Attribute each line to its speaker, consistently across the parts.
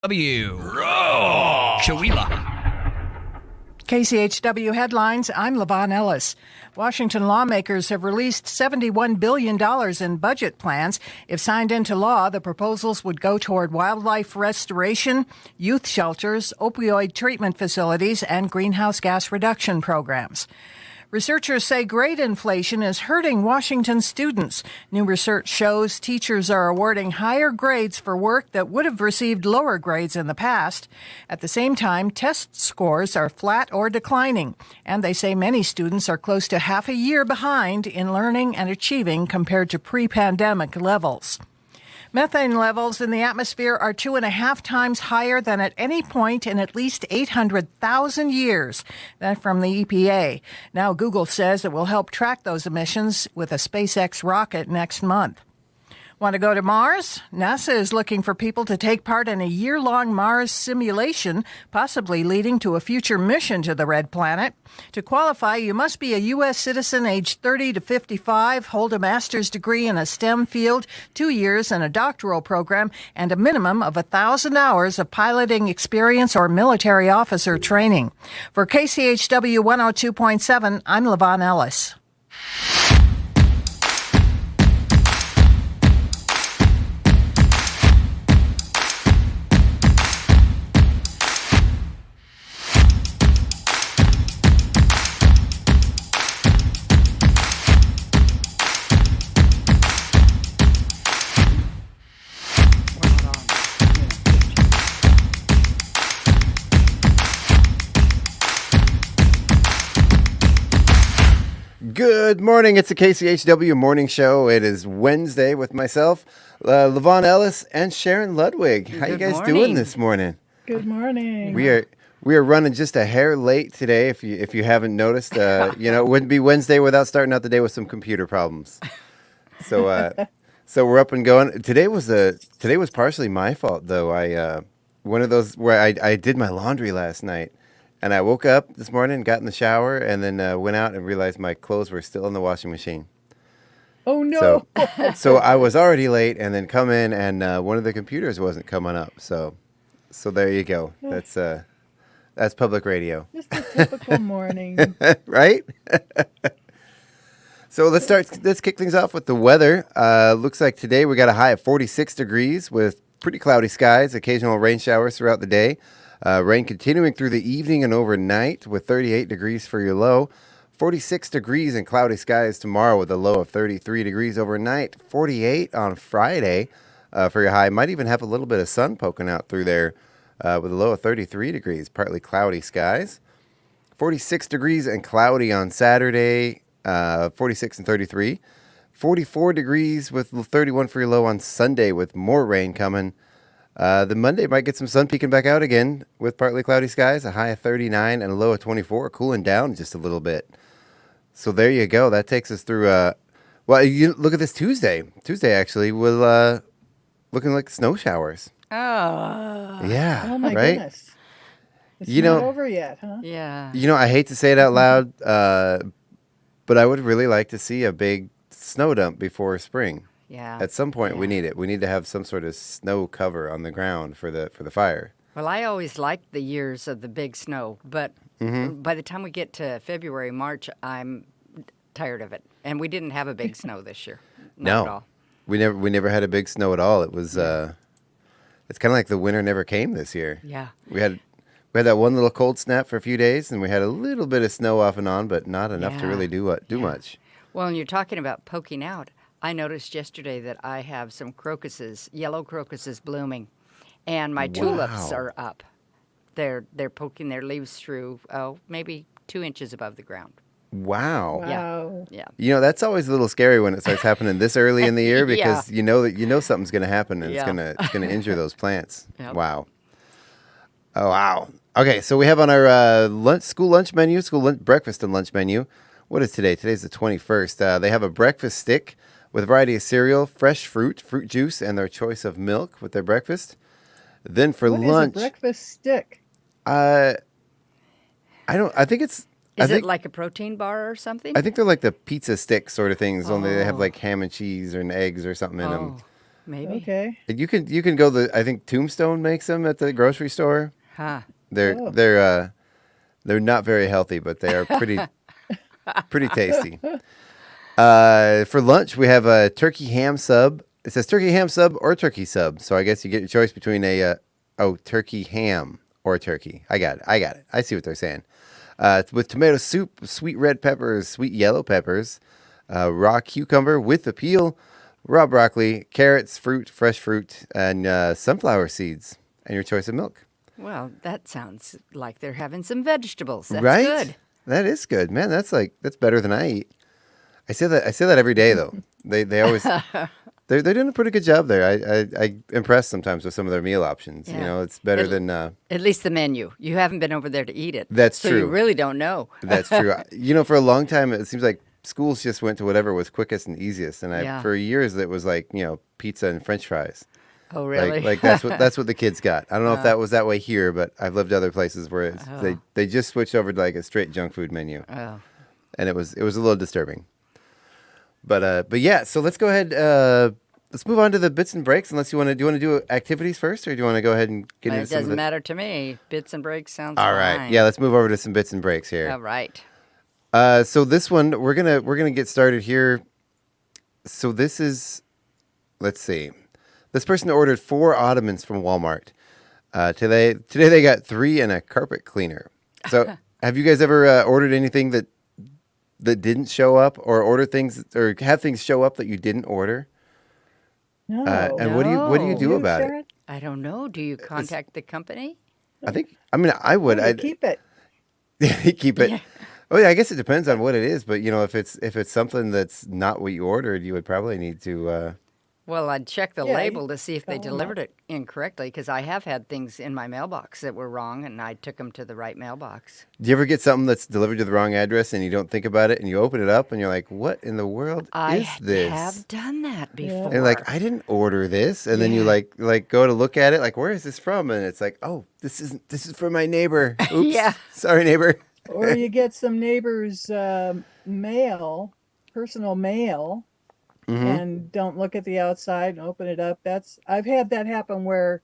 Speaker 1: Shawila.
Speaker 2: KCHW headlines, I'm Lavonne Ellis. Washington lawmakers have released $71 billion in budget plans. If signed into law, the proposals would go toward wildlife restoration, youth shelters, opioid treatment facilities, and greenhouse gas reduction programs. Researchers say grade inflation is hurting Washington students. New research shows teachers are awarding higher grades for work that would have received lower grades in the past. At the same time, test scores are flat or declining, and they say many students are close to half a year behind in learning and achieving compared to pre-pandemic levels. Methane levels in the atmosphere are 2.5 times higher than at any point in at least 800,000 years. That from the EPA. Now Google says it will help track those emissions with a SpaceX rocket next month. Want to go to Mars? NASA is looking for people to take part in a year-long Mars simulation, possibly leading to a future mission to the red planet. To qualify, you must be a U.S. citizen aged 30 to 55, hold a master's degree in a STEM field, 2 years in a doctoral program, and a minimum of 1,000 hours of piloting experience or military officer training. For KCHW 102.7, I'm Lavonne Ellis.
Speaker 3: Good morning. It's a KCHW morning show. It is Wednesday with myself, Lavonne Ellis, and Sharon Ludwig. How you guys doing this morning?
Speaker 4: Good morning.
Speaker 3: We are running just a hair late today. If you haven't noticed, it wouldn't be Wednesday without starting out the day with some computer problems. So we're up and going. Today was partially my fault though. I one of those where I did my laundry last night. And I woke up this morning, got in the shower, and then went out and realized my clothes were still in the washing machine.
Speaker 4: Oh, no.
Speaker 3: So I was already late, and then come in, and one of the computers wasn't coming up. So there you go. That's public radio.
Speaker 4: Just a typical morning.
Speaker 3: Right? So let's kick things off with the weather. Looks like today we got a high of 46 degrees with pretty cloudy skies, occasional rain showers throughout the day. Rain continuing through the evening and overnight with 38 degrees for your low. 46 degrees and cloudy skies tomorrow with a low of 33 degrees overnight. 48 on Friday for your high. Might even have a little bit of sun poking out through there with a low of 33 degrees. Partly cloudy skies. 46 degrees and cloudy on Saturday. 46 and 33. 44 degrees with 31 for your low on Sunday with more rain coming. The Monday might get some sun peeking back out again with partly cloudy skies, a high of 39 and a low of 24, cooling down just a little bit. So there you go. That takes us through, you look at this Tuesday. Tuesday, actually, will looking like snow showers.
Speaker 5: Oh.
Speaker 3: Yeah.
Speaker 4: Oh, my
Speaker 3: right?
Speaker 4: goodness. It's not over yet, huh?
Speaker 5: Yeah.
Speaker 3: I hate to say it out loud, but I would really like to see a big snow dump before spring.
Speaker 5: Yeah.
Speaker 3: At some point, we need it. We need to have some sort of snow cover on the ground for the fire.
Speaker 5: Well, I always liked the years of the big snow, but by the time we get to February, March, I'm tired of it. And we didn't have a big snow this year. Not at all.
Speaker 3: We never had a big snow at all. It was it's kind of like the winter never came this year.
Speaker 5: Yeah.
Speaker 3: We had that one little cold snap for a few days, and we had a little bit of snow off and on, but not enough to really do much.
Speaker 5: Well, and you're talking about poking out. I noticed yesterday that I have some crocuses, yellow crocuses blooming, and my tulips are up. They're poking their leaves through, maybe 2 inches above the ground.
Speaker 3: Wow.
Speaker 5: Yeah.
Speaker 3: That's always a little scary when it starts happening this early in the year because you know something's going to happen and it's going to injure those plants. Yep. Wow. Oh, wow. Okay, so we have on our breakfast and lunch menu. What is today? Today's the 21st. They have a breakfast stick with a variety of cereal, fresh fruit juice, and their choice of milk with their breakfast. Then for lunch,
Speaker 4: what is a breakfast stick?
Speaker 3: I think it's.
Speaker 5: Is it like a protein bar or something?
Speaker 3: I think they're like the pizza stick sort of things, only they have like ham and cheese and eggs or something in them.
Speaker 5: Maybe.
Speaker 4: Okay.
Speaker 3: You can go I think Tombstone makes them at the grocery store.
Speaker 5: Huh.
Speaker 3: They're not very healthy, but they are pretty tasty. For lunch, we have a turkey ham sub. It says turkey ham sub or turkey sub. So I guess you get your choice between turkey ham or turkey. I got it. I see what they're saying. With tomato soup, sweet red peppers, sweet yellow peppers, raw cucumber with the peel, raw broccoli, carrots, fresh fruit, and sunflower seeds, and your choice of milk.
Speaker 5: Well, that sounds like they're having some vegetables. That's
Speaker 3: right?
Speaker 5: good.
Speaker 3: That is good, man. That's better than I eat. I say that every day though. They always they're doing a pretty good job there. I impressed sometimes with some of their meal options.
Speaker 5: Yeah.
Speaker 3: You know, it's better than
Speaker 5: At least the menu. You haven't been over there to eat it.
Speaker 3: That's
Speaker 5: so
Speaker 3: true.
Speaker 5: You really don't know.
Speaker 3: That's true. You know, for a long time it seems like schools just went to whatever was quickest and easiest, and for years it was like, you know, pizza and French fries.
Speaker 5: Oh, really?
Speaker 3: Like that's what the kids got. I don't know if that was that way here, but I've lived other places where they just switched over to like a straight junk food menu.
Speaker 5: Oh.
Speaker 3: And it was a little disturbing. But yeah, so let's go ahead. Let's move on to the bits and breaks. Unless you want to do activities first, or do you want to go ahead and get into
Speaker 5: It
Speaker 3: some of
Speaker 5: doesn't
Speaker 3: the...
Speaker 5: matter to me. Bits and breaks sounds
Speaker 3: All
Speaker 5: fine.
Speaker 3: right, yeah, let's move over to some bits and breaks here.
Speaker 5: All right.
Speaker 3: So this one we're gonna get started here. So this is, let's see, this person ordered 4 ottomans from Walmart. Today they got 3 and a carpet cleaner. So have you guys ever ordered anything that didn't show up, or order things or have things show up that you didn't order?
Speaker 4: No.
Speaker 3: And what do you do about
Speaker 4: Sharon?
Speaker 3: it?
Speaker 5: I don't know. Do you contact the company?
Speaker 3: I would.
Speaker 4: Oh,
Speaker 3: I'd
Speaker 4: keep it.
Speaker 3: keep it.
Speaker 5: Yeah.
Speaker 3: Oh yeah, I guess it depends on what it is, but you know, if it's something that's not what you ordered, you would probably need to.
Speaker 5: Well, I'd check the
Speaker 4: Yeah,
Speaker 5: label to see if they
Speaker 4: call 'em
Speaker 5: delivered
Speaker 4: up.
Speaker 5: it incorrectly, because I have had things in my mailbox that were wrong, and I took them to the right mailbox.
Speaker 3: Do you ever get something that's delivered to the wrong address and you don't think about it, and you open it up and you're like, "What in the world is this?"
Speaker 5: I have done that before.
Speaker 3: And you're like, "I didn't order this," and then you like go to look at it, like, "Where is this from?" And it's like, "Oh, this is from my neighbor." Oops,
Speaker 5: Yeah.
Speaker 3: sorry, neighbor.
Speaker 4: Or you get some neighbor's mail, personal mail, and don't look at the outside and open it up. I've had that happen where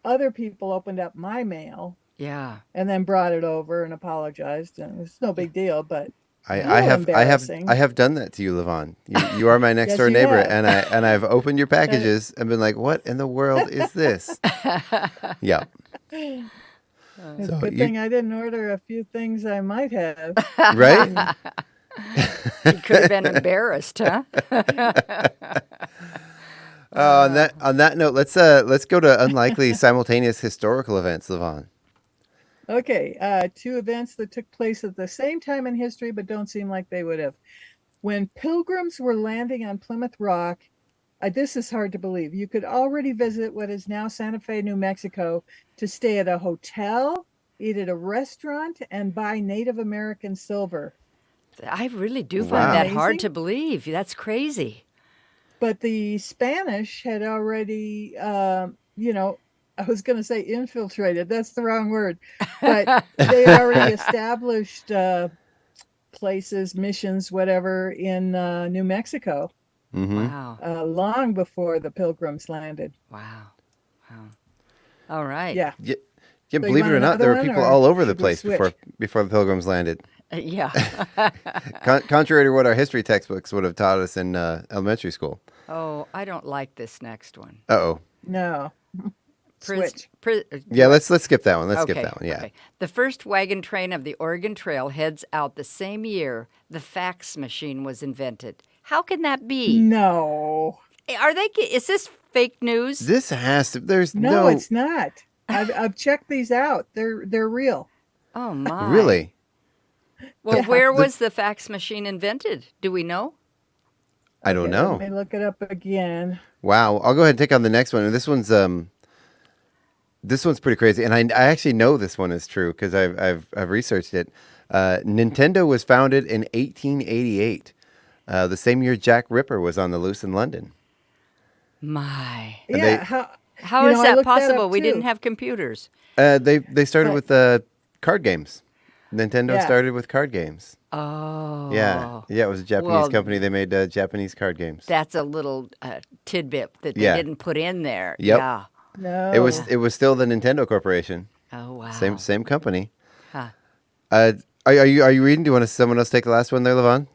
Speaker 4: other people opened up my mail
Speaker 5: Yeah.
Speaker 4: and then brought it over and apologized, and it's no big deal, but
Speaker 3: I
Speaker 4: little embarrassing.
Speaker 3: have done that to you, Lavonne. You are my next
Speaker 4: Yes,
Speaker 3: door
Speaker 4: you
Speaker 3: neighbor,
Speaker 4: have.
Speaker 3: and I've opened your packages and been like, "What in the world is this?" Yeah.
Speaker 4: it's
Speaker 3: So
Speaker 4: a good thing I didn't order a few things I might have.
Speaker 3: Right?
Speaker 5: You could have been embarrassed, huh?
Speaker 3: On that note, let's go to unlikely simultaneous historical events, Lavonne.
Speaker 4: Okay, 2 events that took place at the same time in history, but don't seem like they would have. When pilgrims were landing on Plymouth Rock, this is hard to believe. You could already visit what is now Santa Fe, New Mexico, to stay at a hotel, eat at a restaurant, and buy Native American silver.
Speaker 5: I really do
Speaker 3: Wow.
Speaker 5: find that hard
Speaker 4: Amazing.
Speaker 5: to believe. That's crazy.
Speaker 4: But the Spanish had already, I was going to say infiltrated. That's the wrong word. But they already established places, missions, whatever, in New Mexico
Speaker 3: Mm-hmm.
Speaker 5: Wow.
Speaker 4: long before the Pilgrims landed.
Speaker 5: Wow. All right.
Speaker 4: Yeah.
Speaker 3: Yeah,
Speaker 4: you
Speaker 3: believe it
Speaker 4: want
Speaker 3: or not,
Speaker 4: another
Speaker 3: there were
Speaker 4: one,
Speaker 3: people
Speaker 4: or
Speaker 3: all over the
Speaker 4: should we
Speaker 3: place
Speaker 4: switch?
Speaker 3: before the Pilgrims landed.
Speaker 5: Yeah.
Speaker 3: Contrary to what our history textbooks would have taught us in elementary school.
Speaker 5: Oh, I don't like this next one.
Speaker 3: Uh-oh.
Speaker 4: No. Switch.
Speaker 3: Yeah, let's skip that one. Let's skip
Speaker 5: Okay,
Speaker 3: that one. Yeah.
Speaker 5: okay. The first wagon train of the Oregon Trail heads out the same year the fax machine was invented. How can that be?
Speaker 4: No.
Speaker 5: Is this fake news?
Speaker 3: This has to. There's
Speaker 4: No, it's not. I've checked these out. They're real.
Speaker 5: Oh my.
Speaker 3: really.
Speaker 5: Well,
Speaker 4: Yeah.
Speaker 5: where was the fax machine invented? Do we know?
Speaker 3: I don't
Speaker 4: Okay,
Speaker 3: know.
Speaker 4: Let me look it up again.
Speaker 3: Wow. I'll go ahead and take on the next one. And this one's pretty crazy. And I actually know this one is true because I've researched it. Nintendo was founded in 1888, the same year Jack Ripper was on the loose in London.
Speaker 5: My.
Speaker 3: And
Speaker 4: Yeah.
Speaker 5: How is
Speaker 4: I
Speaker 5: that
Speaker 4: looked that up
Speaker 5: possible? We
Speaker 4: too.
Speaker 5: didn't have computers.
Speaker 3: They started with card games. Nintendo
Speaker 4: Yeah.
Speaker 3: started with card games.
Speaker 5: Oh.
Speaker 3: Yeah, it was a Japanese
Speaker 5: Well,
Speaker 3: company. They made Japanese card games.
Speaker 5: That's a little tidbit that they
Speaker 3: Yeah.
Speaker 5: didn't put in there.
Speaker 3: Yep.
Speaker 5: Yeah.
Speaker 4: No.
Speaker 3: It was still the Nintendo Corporation.
Speaker 5: Oh, wow.
Speaker 3: Same company.
Speaker 5: Huh.
Speaker 3: Are you reading? Do you want someone else take the last one there, Lavonne?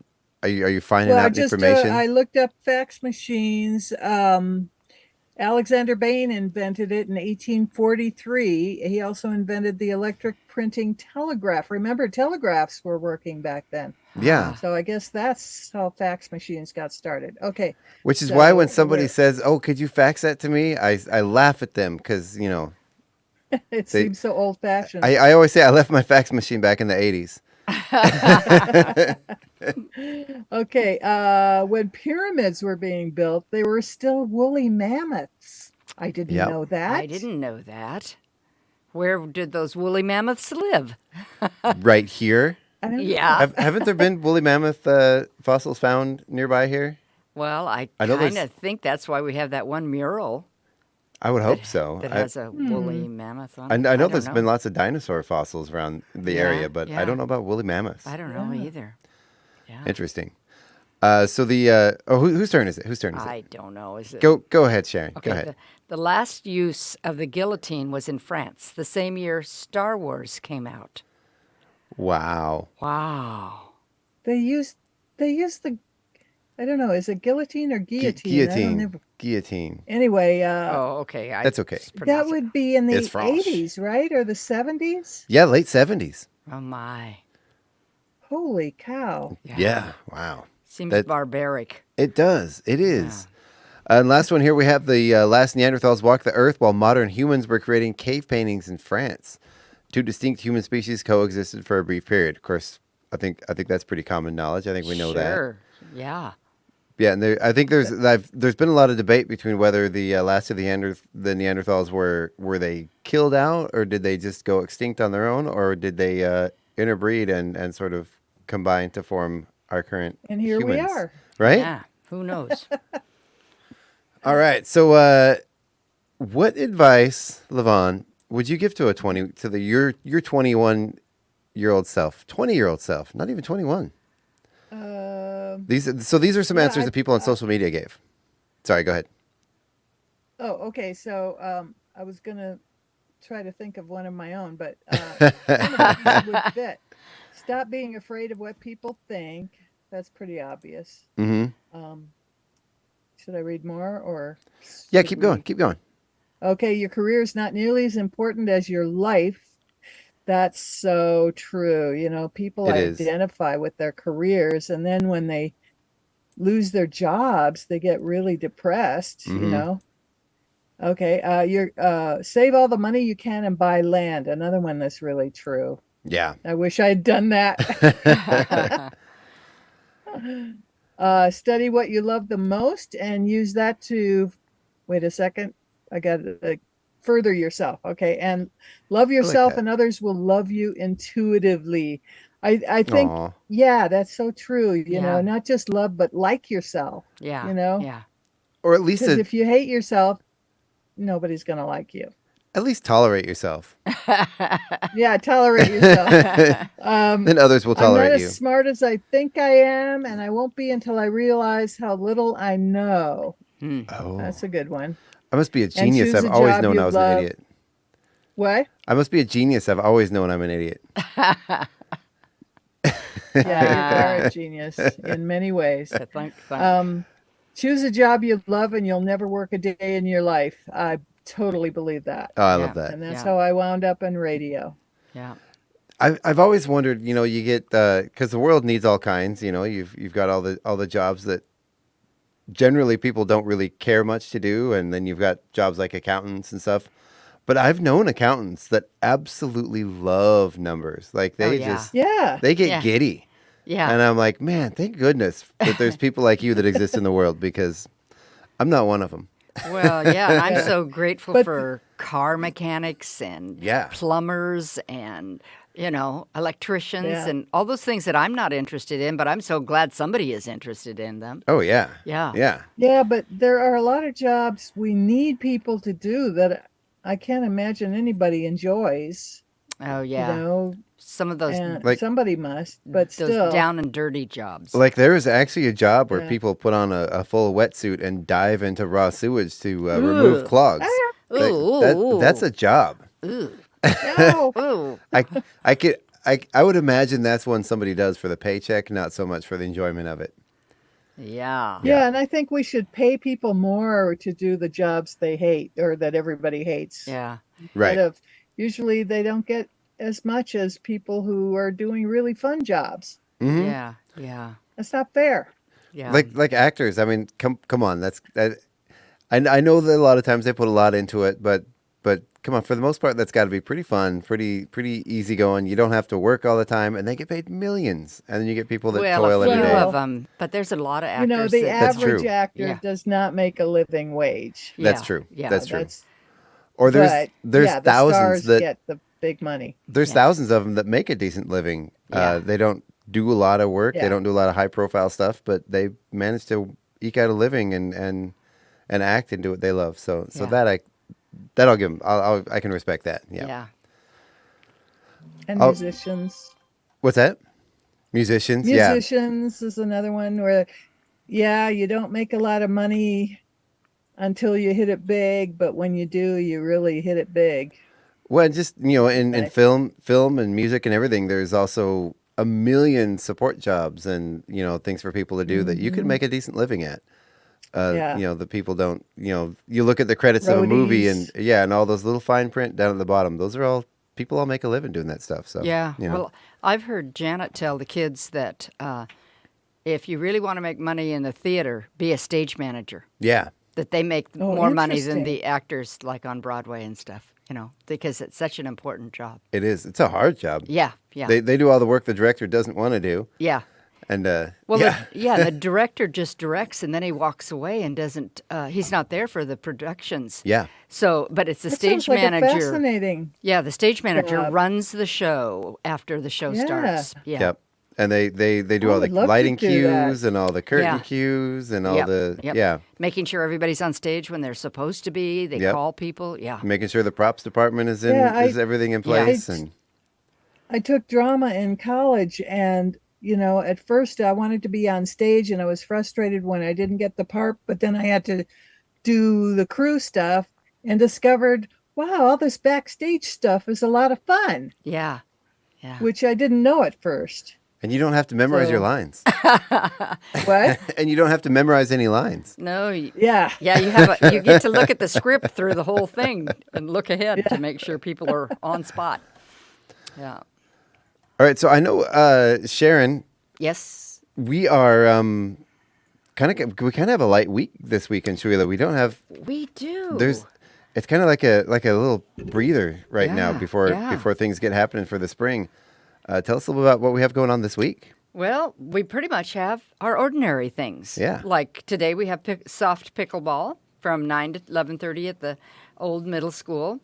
Speaker 3: Are you finding
Speaker 4: Well,
Speaker 3: out information?
Speaker 4: I looked up fax machines. Alexander Bain invented it in 1843. He also invented the electric printing telegraph. Remember, telegraphs were working back then.
Speaker 3: Yeah.
Speaker 4: So I guess that's how fax machines got started. Okay.
Speaker 3: Which is why when
Speaker 4: so
Speaker 3: somebody
Speaker 4: we're-
Speaker 3: says, "Oh, could you fax that to me?" I laugh at them because
Speaker 4: It seems so old fashioned.
Speaker 3: I always say I left my fax machine back in the 80s.
Speaker 4: Okay. When pyramids were being built, they were still woolly mammoths. I didn't
Speaker 3: Yep.
Speaker 4: know that.
Speaker 5: I didn't know that. Where did those woolly mammoths live?
Speaker 3: Right here.
Speaker 4: I don't know.
Speaker 5: Yeah.
Speaker 3: Haven't there been woolly mammoth fossils found nearby here?
Speaker 5: Well, I
Speaker 3: I know
Speaker 5: kind
Speaker 3: there's-
Speaker 5: of think that's why we have that one mural
Speaker 3: I would hope so.
Speaker 5: that
Speaker 3: I,
Speaker 5: has a woolly mammoth on
Speaker 3: I,
Speaker 5: it.
Speaker 3: I know
Speaker 5: don't
Speaker 3: there's been lots of dinosaur fossils around the
Speaker 5: Yeah,
Speaker 3: area, but
Speaker 5: yeah.
Speaker 3: I don't know about woolly mammoths.
Speaker 5: I don't know either. Yeah.
Speaker 3: Interesting. So the whose turn is it? Whose turn is it?
Speaker 5: I don't know. Is it?
Speaker 3: Go ahead, Sharon.
Speaker 5: Okay.
Speaker 3: Go ahead.
Speaker 5: The last use of the guillotine was in France, the same year Star Wars came out.
Speaker 3: Wow.
Speaker 5: Wow.
Speaker 4: They used the, I don't know, is it guillotine or guillotine? I don't
Speaker 3: Guillotine.
Speaker 4: know.
Speaker 3: Guillotine.
Speaker 4: Anyway,
Speaker 5: Oh, okay.
Speaker 3: That's okay.
Speaker 5: just
Speaker 4: that
Speaker 5: pronounced it.
Speaker 4: would be in the
Speaker 3: It's French.
Speaker 4: 80s, right? Or the 70s?
Speaker 3: Yeah, late 70s.
Speaker 5: Oh my.
Speaker 4: Holy cow.
Speaker 3: Yeah. Wow.
Speaker 5: Seems
Speaker 3: That-
Speaker 5: barbaric.
Speaker 3: It does. It is. And last one here, we have the last Neanderthals walked the earth while modern humans were creating cave paintings in France. Two distinct human species coexisted for a brief period. Of course, I think that's pretty common knowledge. I think we know that.
Speaker 5: Sure. Yeah.
Speaker 3: Yeah, and I think there's been a lot of debate between whether the last of the Neanderthals were they killed out, or did they just go extinct on their own, or did they interbreed and sort of combine to form our current
Speaker 4: And here we
Speaker 3: humans?
Speaker 4: are.
Speaker 3: Right?
Speaker 5: Yeah. Who knows?
Speaker 3: All right. So, what advice, Lavonne, would you give to your 21-year-old self, 20-year-old self, not even 21? These are some answers that people on social media gave. Sorry, go ahead.
Speaker 4: Oh, okay. So I was going to try to think of one of my own, but one of these would fit. Stop being afraid of what people think. That's pretty obvious.
Speaker 3: Mm-hmm.
Speaker 4: Should I read more or?
Speaker 3: Yeah,
Speaker 4: should
Speaker 3: keep
Speaker 4: we-
Speaker 3: going. Keep going.
Speaker 4: Okay, your career is not nearly as important as your life. That's so true. You know, people
Speaker 3: It is.
Speaker 4: identify with their careers, and then when they lose their jobs, they get really depressed, you
Speaker 3: Mhm.
Speaker 4: know. Okay, you're save all the money you can and buy land. Another one that's really true.
Speaker 3: Yeah.
Speaker 4: I wish I had done that. Study what you love the most and use that to, wait a second, I got to further yourself. Okay. And love yourself
Speaker 3: that.
Speaker 4: and others will love you intuitively. I think,
Speaker 3: Aw.
Speaker 4: yeah, that's so true. You
Speaker 5: Yeah.
Speaker 4: know, not just love, but like yourself.
Speaker 5: Yeah.
Speaker 4: You know?
Speaker 5: Yeah.
Speaker 3: Or at least
Speaker 4: Because if you hate yourself, nobody's going to like you.
Speaker 3: tolerate yourself.
Speaker 4: Yeah. Tolerate yourself.
Speaker 3: Then others will
Speaker 4: I'm not
Speaker 3: tolerate
Speaker 4: as
Speaker 3: you.
Speaker 4: smart as I think I am, and I won't be until I realize how little I know.
Speaker 3: Oh.
Speaker 4: That's a good one.
Speaker 3: I must be a genius.
Speaker 4: choose
Speaker 3: I've
Speaker 4: a
Speaker 3: always
Speaker 4: job
Speaker 3: known
Speaker 4: you
Speaker 3: I was
Speaker 4: love.
Speaker 3: an idiot.
Speaker 4: What?
Speaker 3: I must be a genius. I've always known I'm an idiot.
Speaker 4: Yeah, you're a genius in many ways.
Speaker 5: So thank.
Speaker 4: Choose a job you love, and you'll never work a day in your life. I totally believe that,
Speaker 3: Oh, I
Speaker 5: Yeah.
Speaker 3: love that.
Speaker 4: and that's
Speaker 5: Yeah.
Speaker 4: how I wound up in radio.
Speaker 5: Yeah.
Speaker 3: I've always wondered, you get because the world needs all kinds. You've got all the jobs that generally people don't really care much to do, and then you've got jobs like accountants and stuff. But I've known accountants that absolutely love numbers. Like they
Speaker 5: yeah.
Speaker 3: just
Speaker 4: Yeah,
Speaker 3: they get
Speaker 5: Yeah.
Speaker 3: giddy,
Speaker 5: Yeah.
Speaker 3: and I'm like, man, thank goodness that there's people like you that exist in the world, because I'm not one of them.
Speaker 5: Well, yeah, and I'm so grateful
Speaker 4: But-
Speaker 5: for car mechanics and
Speaker 3: Yeah.
Speaker 5: plumbers and, electricians
Speaker 4: Yeah.
Speaker 5: and all those things that I'm not interested in, but I'm so glad somebody is interested in them.
Speaker 3: Oh yeah,
Speaker 5: Yeah.
Speaker 3: yeah.
Speaker 4: yeah, but there are a lot of jobs we need people to do that I can't imagine anybody enjoys.
Speaker 5: Oh, yeah.
Speaker 4: You know,
Speaker 5: Some of those
Speaker 4: And
Speaker 3: Like-
Speaker 4: somebody must, but
Speaker 5: those
Speaker 4: still.
Speaker 5: down and dirty jobs.
Speaker 3: Like there is actually a job where
Speaker 4: Yeah.
Speaker 3: people put on a full wetsuit and dive into raw sewage to remove clogs. That's a job.
Speaker 4: No.
Speaker 5: Ooh.
Speaker 3: I would imagine that's one somebody does for the paycheck, not so much for the enjoyment of it.
Speaker 5: Yeah.
Speaker 4: Yeah, and I think we should pay people more to do the jobs they hate or that everybody hates.
Speaker 5: Yeah.
Speaker 3: Right.
Speaker 4: Instead of, usually they don't get as much as people who are doing really fun jobs.
Speaker 3: Mhm.
Speaker 5: Yeah. Yeah.
Speaker 4: That's not fair.
Speaker 5: Yeah.
Speaker 3: Like actors. I mean, come on. I know that a lot of times they put a lot into it, but come on, for the most part, that's got to be pretty fun, pretty easygoing. You don't have to work all the time, and they get paid millions. And then you get people that
Speaker 5: well,
Speaker 3: toil
Speaker 5: a few
Speaker 3: every day.
Speaker 5: of them, but there's a lot of actors.
Speaker 4: You know, the
Speaker 3: That's
Speaker 4: average
Speaker 3: true.
Speaker 4: actor
Speaker 5: Yeah.
Speaker 4: does not make a living wage.
Speaker 3: That's
Speaker 5: Yeah,
Speaker 3: true.
Speaker 5: yeah.
Speaker 3: That's true.
Speaker 4: That's,
Speaker 3: Or there's
Speaker 4: but, yeah, the
Speaker 3: thousands
Speaker 4: stars
Speaker 3: that
Speaker 4: get the big money.
Speaker 3: there's thousands of them that make a decent living.
Speaker 5: Yeah.
Speaker 3: They don't do a lot of work. They
Speaker 4: Yeah.
Speaker 3: don't do a lot of high profile stuff, but they manage to eke out a living and act and do what they love. So
Speaker 5: Yeah.
Speaker 3: that I'll give them. I can respect that. Yeah.
Speaker 5: Yeah.
Speaker 4: And
Speaker 3: Oh.
Speaker 4: musicians.
Speaker 3: What's that? Musicians. Yeah.
Speaker 4: Musicians is another one where, yeah, you don't make a lot of money until you hit it big, but when you do, you really hit it big.
Speaker 3: Well, just in
Speaker 4: Right.
Speaker 3: film and music and everything, there's also a million support jobs and things for people to do that you can make a decent living at.
Speaker 4: Yeah.
Speaker 3: The people don't. You look at the credits of a movie
Speaker 4: Roadies.
Speaker 3: and all those little fine print down at the bottom. Those are all people all make a living doing that stuff. So
Speaker 5: Yeah.
Speaker 3: you know.
Speaker 5: Well, I've heard Janet tell the kids that if you really want to make money in the theater, be a stage manager.
Speaker 3: Yeah.
Speaker 5: That they make
Speaker 4: Oh,
Speaker 5: more money than
Speaker 4: interesting.
Speaker 5: the actors like on Broadway and stuff, because it's such an important job.
Speaker 3: It is. It's a hard job.
Speaker 5: Yeah. Yeah.
Speaker 3: They do all the work the director doesn't want to do.
Speaker 5: yeah.
Speaker 3: And
Speaker 5: Well,
Speaker 3: yeah.
Speaker 5: the director just directs and then he walks away and doesn't, he's not there for the productions.
Speaker 3: Yeah.
Speaker 5: So, but it's the
Speaker 4: That
Speaker 5: stage
Speaker 4: sounds like a
Speaker 5: manager.
Speaker 4: fascinating.
Speaker 5: Yeah, the stage manager
Speaker 4: job.
Speaker 5: runs the show after the show
Speaker 4: Yeah.
Speaker 5: starts. Yeah.
Speaker 3: Yep. And they do
Speaker 4: I
Speaker 3: all the
Speaker 4: would love to
Speaker 3: lighting
Speaker 4: do that.
Speaker 3: cues and all the curtain
Speaker 5: Yeah.
Speaker 3: cues and all
Speaker 5: Yep,
Speaker 3: the
Speaker 5: yep. Making sure everybody's on stage when they're supposed to be. They
Speaker 3: Yep.
Speaker 5: call people. Yeah.
Speaker 3: making sure the props department is
Speaker 4: Yeah,
Speaker 3: everything in
Speaker 5: Yeah.
Speaker 3: place
Speaker 4: I-
Speaker 3: and
Speaker 4: I took drama in college, and at first I wanted to be on stage, and I was frustrated when I didn't get the part, but then I had to do the crew stuff and discovered, wow, all this backstage stuff is a lot of fun,
Speaker 5: Yeah. Yeah.
Speaker 4: which I didn't know at first.
Speaker 3: and you don't have to memorize your
Speaker 4: So-
Speaker 3: lines.
Speaker 4: What?
Speaker 3: And you don't have to memorize any lines.
Speaker 5: No.
Speaker 4: Yeah.
Speaker 5: Yeah, you get to look at the script through the whole thing and look ahead to make sure people are on spot. Yeah.
Speaker 3: All right, so I know Sharon,
Speaker 5: Yes.
Speaker 3: we are kind of have a light week this week in Shuila. We don't have
Speaker 5: We do.
Speaker 3: it's kind of like a little breather right now
Speaker 5: Yeah,
Speaker 3: before
Speaker 5: yeah.
Speaker 3: things get happening for the spring. Tell us a little about what we have going on this week.
Speaker 5: Well, we pretty much have our ordinary things.
Speaker 3: Yeah.
Speaker 5: Like today we have soft pickleball from 9 to 11:30 at the old middle school.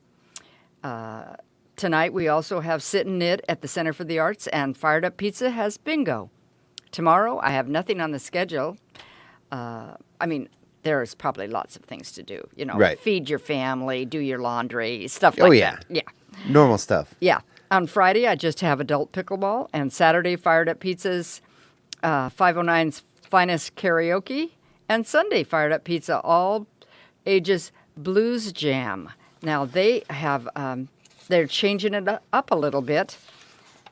Speaker 5: Tonight we also have Sit and Knit at the Center for the Arts, and Fired Up Pizza has bingo. Tomorrow I have nothing on the schedule. There's probably lots of things to do.
Speaker 3: Right.
Speaker 5: Feed your family, do your laundry, stuff
Speaker 3: Oh,
Speaker 5: like
Speaker 3: yeah.
Speaker 5: that. Yeah.
Speaker 3: Normal stuff.
Speaker 5: Yeah. On Friday, I just have adult pickleball, and Saturday, Fired Up Pizza's 509's Finest Karaoke, and Sunday, Fired Up Pizza, all ages blues jam. Now, they have, they're changing it up a little bit.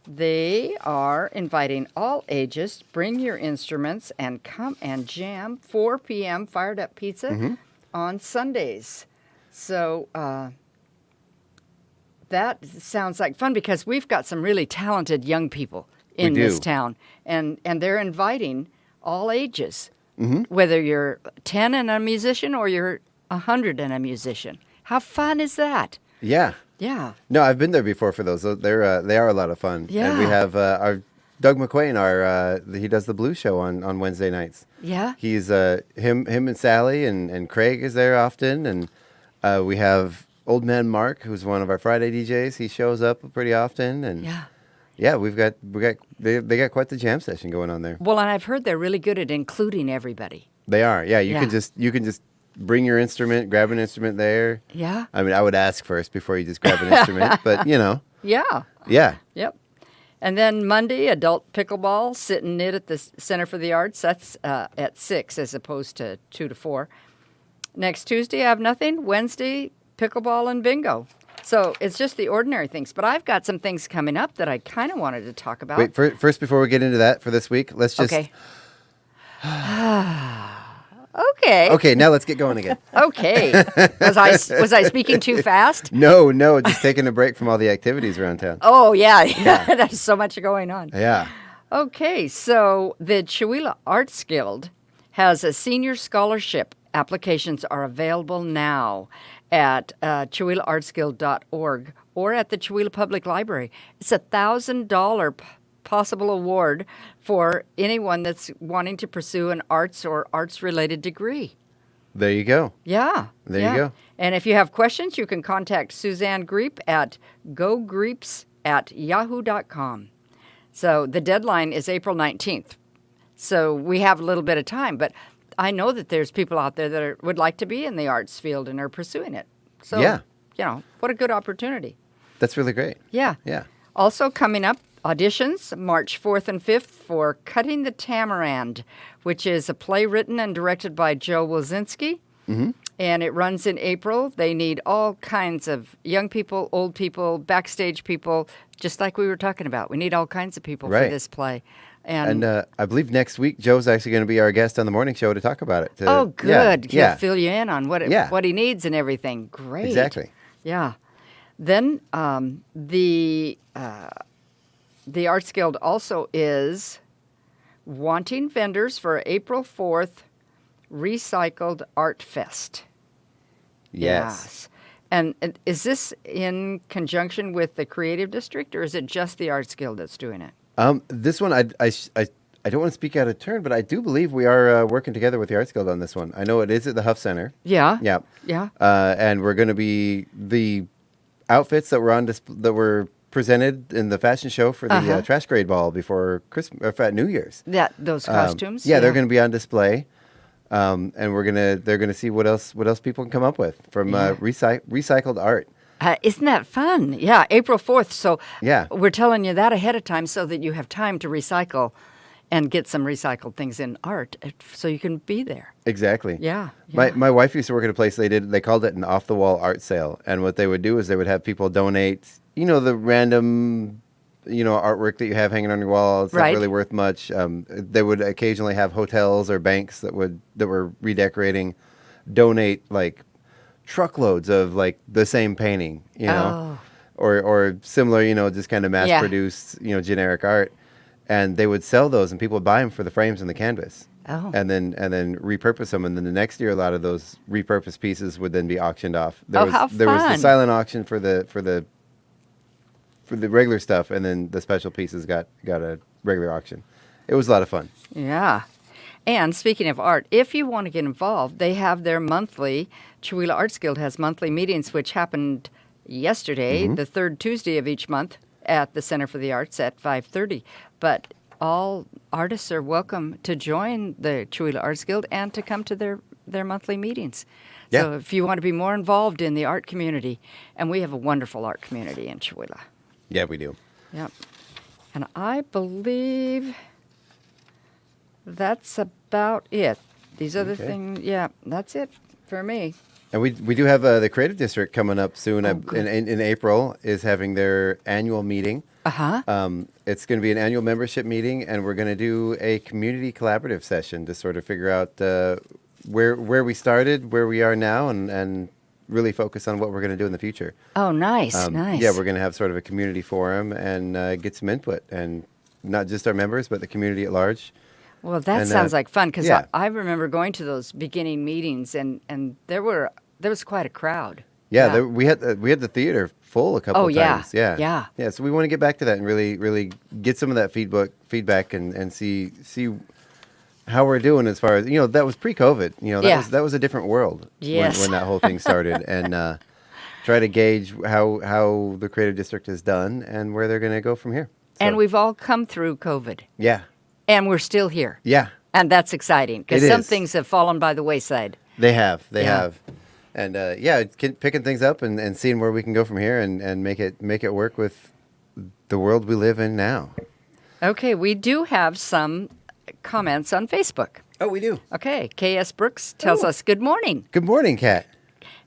Speaker 5: They are inviting all ages, bring your instruments, and come and jam 4 p.m. Fired Up Pizza on Sundays. So, that sounds like fun because we've got some really talented young people in
Speaker 3: We
Speaker 5: this
Speaker 3: do.
Speaker 5: town, and they're inviting all ages, whether you're 10 and a musician or you're 100 and a musician. How fun is that?
Speaker 3: Yeah.
Speaker 5: Yeah.
Speaker 3: No, I've been there before for those. They are a lot of fun. And we
Speaker 5: Yeah.
Speaker 3: have our Doug McQuain. He does the blues show on Wednesday nights.
Speaker 5: Yeah.
Speaker 3: He's him and Sally and Craig is there often, and we have Old Man Mark, who's one of our Friday DJs. He shows up pretty often, and
Speaker 5: Yeah.
Speaker 3: they got quite the jam session going on there.
Speaker 5: Well, and I've heard they're really good at including everybody.
Speaker 3: They are. Yeah, you can
Speaker 5: Yeah.
Speaker 3: just bring your instrument, grab an instrument there.
Speaker 5: Yeah.
Speaker 3: I mean, I would ask first before you just grab an instrument, but
Speaker 5: Yeah.
Speaker 3: yeah.
Speaker 5: Yep. And then Monday, adult pickleball, sit and knit at the Center for the Arts. That's at 6 as opposed to 2 to 4. Next Tuesday, I have nothing. Wednesday, pickleball and bingo. So it's just the ordinary things. But I've got some things coming up that I kind of wanted to talk about.
Speaker 3: Wait, first, before we get into that for this week, let's just...
Speaker 5: Okay. Okay.
Speaker 3: Okay, now let's get going again.
Speaker 5: Okay. Was I speaking too fast?
Speaker 3: No, just taking a break from all the activities around town.
Speaker 5: Oh, yeah. There's so much going on.
Speaker 3: Yeah.
Speaker 5: Okay, so the Chewelah Arts Guild has a senior scholarship. Applications are available now at ChewelahArtsGuild.org or at the Chewelah Public Library. It's a $1,000 possible award for anyone that's wanting to pursue an arts or arts-related degree.
Speaker 3: There you go.
Speaker 5: Yeah.
Speaker 3: There you go.
Speaker 5: And if you have questions, you can contact Suzanne Greep at gogreeps@yahoo.com. So the deadline is April 19th. So we have a little bit of time, but I know that there's people out there that would like to be in the arts field and are pursuing it. So, what a good opportunity.
Speaker 3: That's really great.
Speaker 5: Yeah.
Speaker 3: Yeah.
Speaker 5: Also coming up, auditions March 4th and 5th for Cutting the Tamarind, which is a play written and directed by Joe Wilczynski. Mm-hmm. And it runs in April. They need all kinds of young people, old people, backstage people, just like we were talking about. We need all kinds of people for this play. And
Speaker 3: I believe next week Joe's actually going to be our guest on the morning show to talk about it.
Speaker 5: Oh, good.
Speaker 3: Yeah.
Speaker 5: He'll fill you in on what he needs and everything. Great.
Speaker 3: Exactly.
Speaker 5: Yeah. Then the Arts Guild also is wanting vendors for April 4th Recycled Art Fest.
Speaker 3: Yes.
Speaker 5: And is this in conjunction with the Creative District, or is it just the Arts Guild that's doing it?
Speaker 3: This one, I don't want to speak out of turn, but I do believe we are working together with the Arts Guild on this one. I know it is at the Huff Center.
Speaker 5: Yeah.
Speaker 3: Yeah.
Speaker 5: Yeah.
Speaker 3: And we're going to be the outfits that were on that were presented in the fashion show for the trash grade ball before Christmas or New Year's.
Speaker 5: Yeah, those costumes.
Speaker 3: They're going to be on display. And they're gonna see what else people can come up with from recycled art.
Speaker 5: Isn't that fun? Yeah, April 4th. So we're telling you that ahead of time so that you have time to recycle and get some recycled things in art so you can be there.
Speaker 3: Exactly.
Speaker 5: Yeah.
Speaker 3: My wife used to work at a place they called it an off the wall art sale, and what they would do is they would have people donate, the random artwork that you have hanging on your wall. It's not really worth much. They would occasionally have hotels or banks that were redecorating, donate like truckloads of like the same painting, or similar, just kind of mass produced, generic art, and they would sell those, and people would buy them for the frames and the canvas.
Speaker 5: Oh.
Speaker 3: And then repurpose them, and then the next year a lot of those repurposed pieces would then be auctioned off. There was the silent auction for the regular stuff, and then the special pieces got a regular auction. It was a lot of fun.
Speaker 5: Yeah. And speaking of art, if you want to get involved, they have their Chewelah Arts Guild has monthly meetings, which happened yesterday, the third Tuesday of each month at the Center for the Arts at 5:30. But all artists are welcome to join the Chewelah Arts Guild and to come to their monthly meetings.
Speaker 3: Yeah.
Speaker 5: So if you want to be more involved in the art community, and we have a wonderful art community in Chewelah.
Speaker 3: Yeah, we do.
Speaker 5: Yep. And I believe that's about it. These other things, that's it for me.
Speaker 3: And we do have the Creative District coming up soon. In April is having their annual meeting. It's going to be an annual membership meeting, and we're going to do a community collaborative session to sort of figure out where we started, where we are now, and really focus on what we're going to do in the future.
Speaker 5: Oh, nice, nice.
Speaker 3: Yeah, we're going to have sort of a community forum and get some input, and not just our members, but the community at large.
Speaker 5: Well, that sounds like fun, because I remember going to those beginning meetings, and there was quite a crowd.
Speaker 3: Yeah. We had the theater full a couple of times.
Speaker 5: Yeah.
Speaker 3: So we want to get back to that and really get some of that feedback and see how we're doing as far as, that was pre-COVID. That was a different world when that whole thing started, and try to gauge how the Creative District is done and where they're going to go from here. So.
Speaker 5: And we've all come through COVID.
Speaker 3: Yeah.
Speaker 5: And we're still here.
Speaker 3: Yeah.
Speaker 5: And that's exciting, because some things have fallen by the wayside.
Speaker 3: They have. And picking things up and seeing where we can go from here and make it work with the world we live in now.
Speaker 5: Okay, we do have some comments on Facebook.
Speaker 3: Oh, we do.
Speaker 5: Okay, K.S. Brooks tells us, good morning.
Speaker 3: Good morning, Kat.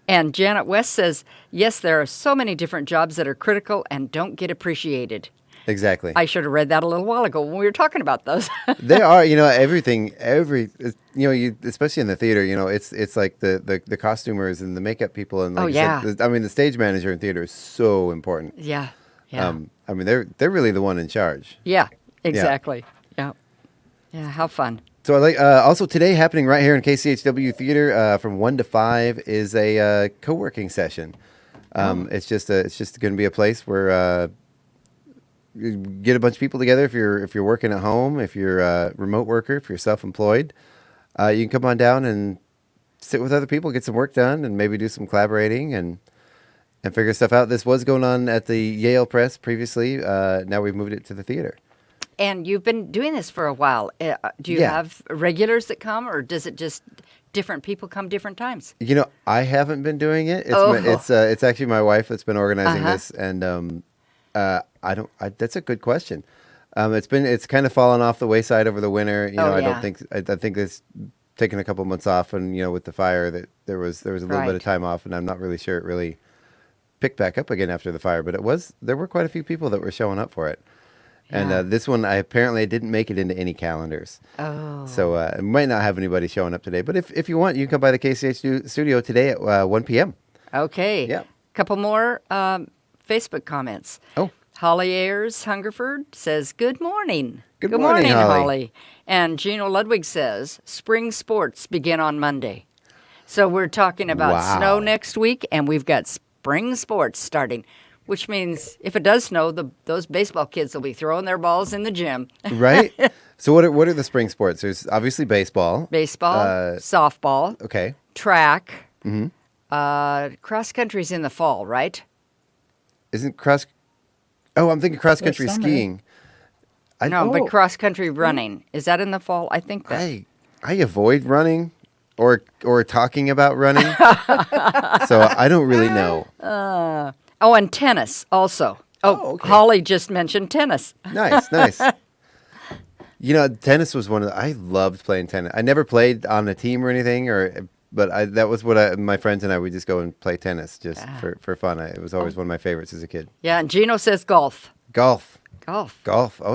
Speaker 5: And Janet West says, yes, there are so many different jobs that are critical and don't get appreciated.
Speaker 3: Exactly.
Speaker 5: I should have read that a little while ago when we were talking about those.
Speaker 3: They are, everything, especially in the theater, it's like the costumers and the makeup people and like the stage manager in theater is so important.
Speaker 5: Yeah.
Speaker 3: They're really the one in charge.
Speaker 5: Yeah, exactly. Yeah. Yeah, how fun.
Speaker 3: So I like also today happening right here in KCHW Theater from 1 to 5 is a co-working session. It's just going to be a place where you get a bunch of people together. If you're working at home, if you're a remote worker, if you're self-employed, you can come on down and sit with other people, get some work done, and maybe do some collaborating and figure stuff out. This was going on at the Yale Press previously. Now we've moved it to the theater.
Speaker 5: And you've been doing this for a while. Do you have regulars that come, or does it just different people come different times?
Speaker 3: I haven't been doing it. It's actually my wife that's been organizing this, and that's a good question. It's kind of fallen off the wayside over the winter. I think it's taken a couple months off, and with the fire that there was a little bit of time off, and I'm not really sure it really picked back up again after the fire. But there were quite a few people that were showing up for it.
Speaker 5: Yeah.
Speaker 3: And this one, I apparently didn't make it into any calendars.
Speaker 5: Oh.
Speaker 3: So I might not have anybody showing up today. But if you want, you can come by the KCH studio today at 1 p.m.
Speaker 5: Okay.
Speaker 3: Yeah.
Speaker 5: Couple more Facebook comments.
Speaker 3: Oh.
Speaker 5: Holly Ayers Hungerford says, good morning.
Speaker 3: Good morning, Holly.
Speaker 5: And Gino Ludwig says, spring sports begin on Monday. So we're talking about snow next week, and we've got spring sports starting. Which means if it does snow, those baseball kids will be throwing their balls in the gym.
Speaker 3: Right? So what are the spring sports? There's obviously baseball.
Speaker 5: Softball.
Speaker 3: Okay.
Speaker 5: Track. Mm-hmm. Cross country's in the fall, right?
Speaker 3: Isn't I'm thinking cross country skiing.
Speaker 5: But cross country running. Is that in the fall? I think that.
Speaker 3: I avoid running or talking about running. So I don't really know.
Speaker 5: And tennis also. Okay. Holly just mentioned tennis.
Speaker 3: Nice. Tennis was I loved playing tennis. I never played on a team or anything, but that was what my friends and I would just go and play tennis just for fun. It was always one of my favorites as a kid.
Speaker 5: Yeah, and Gino says golf.
Speaker 3: Golf.
Speaker 5: Oh,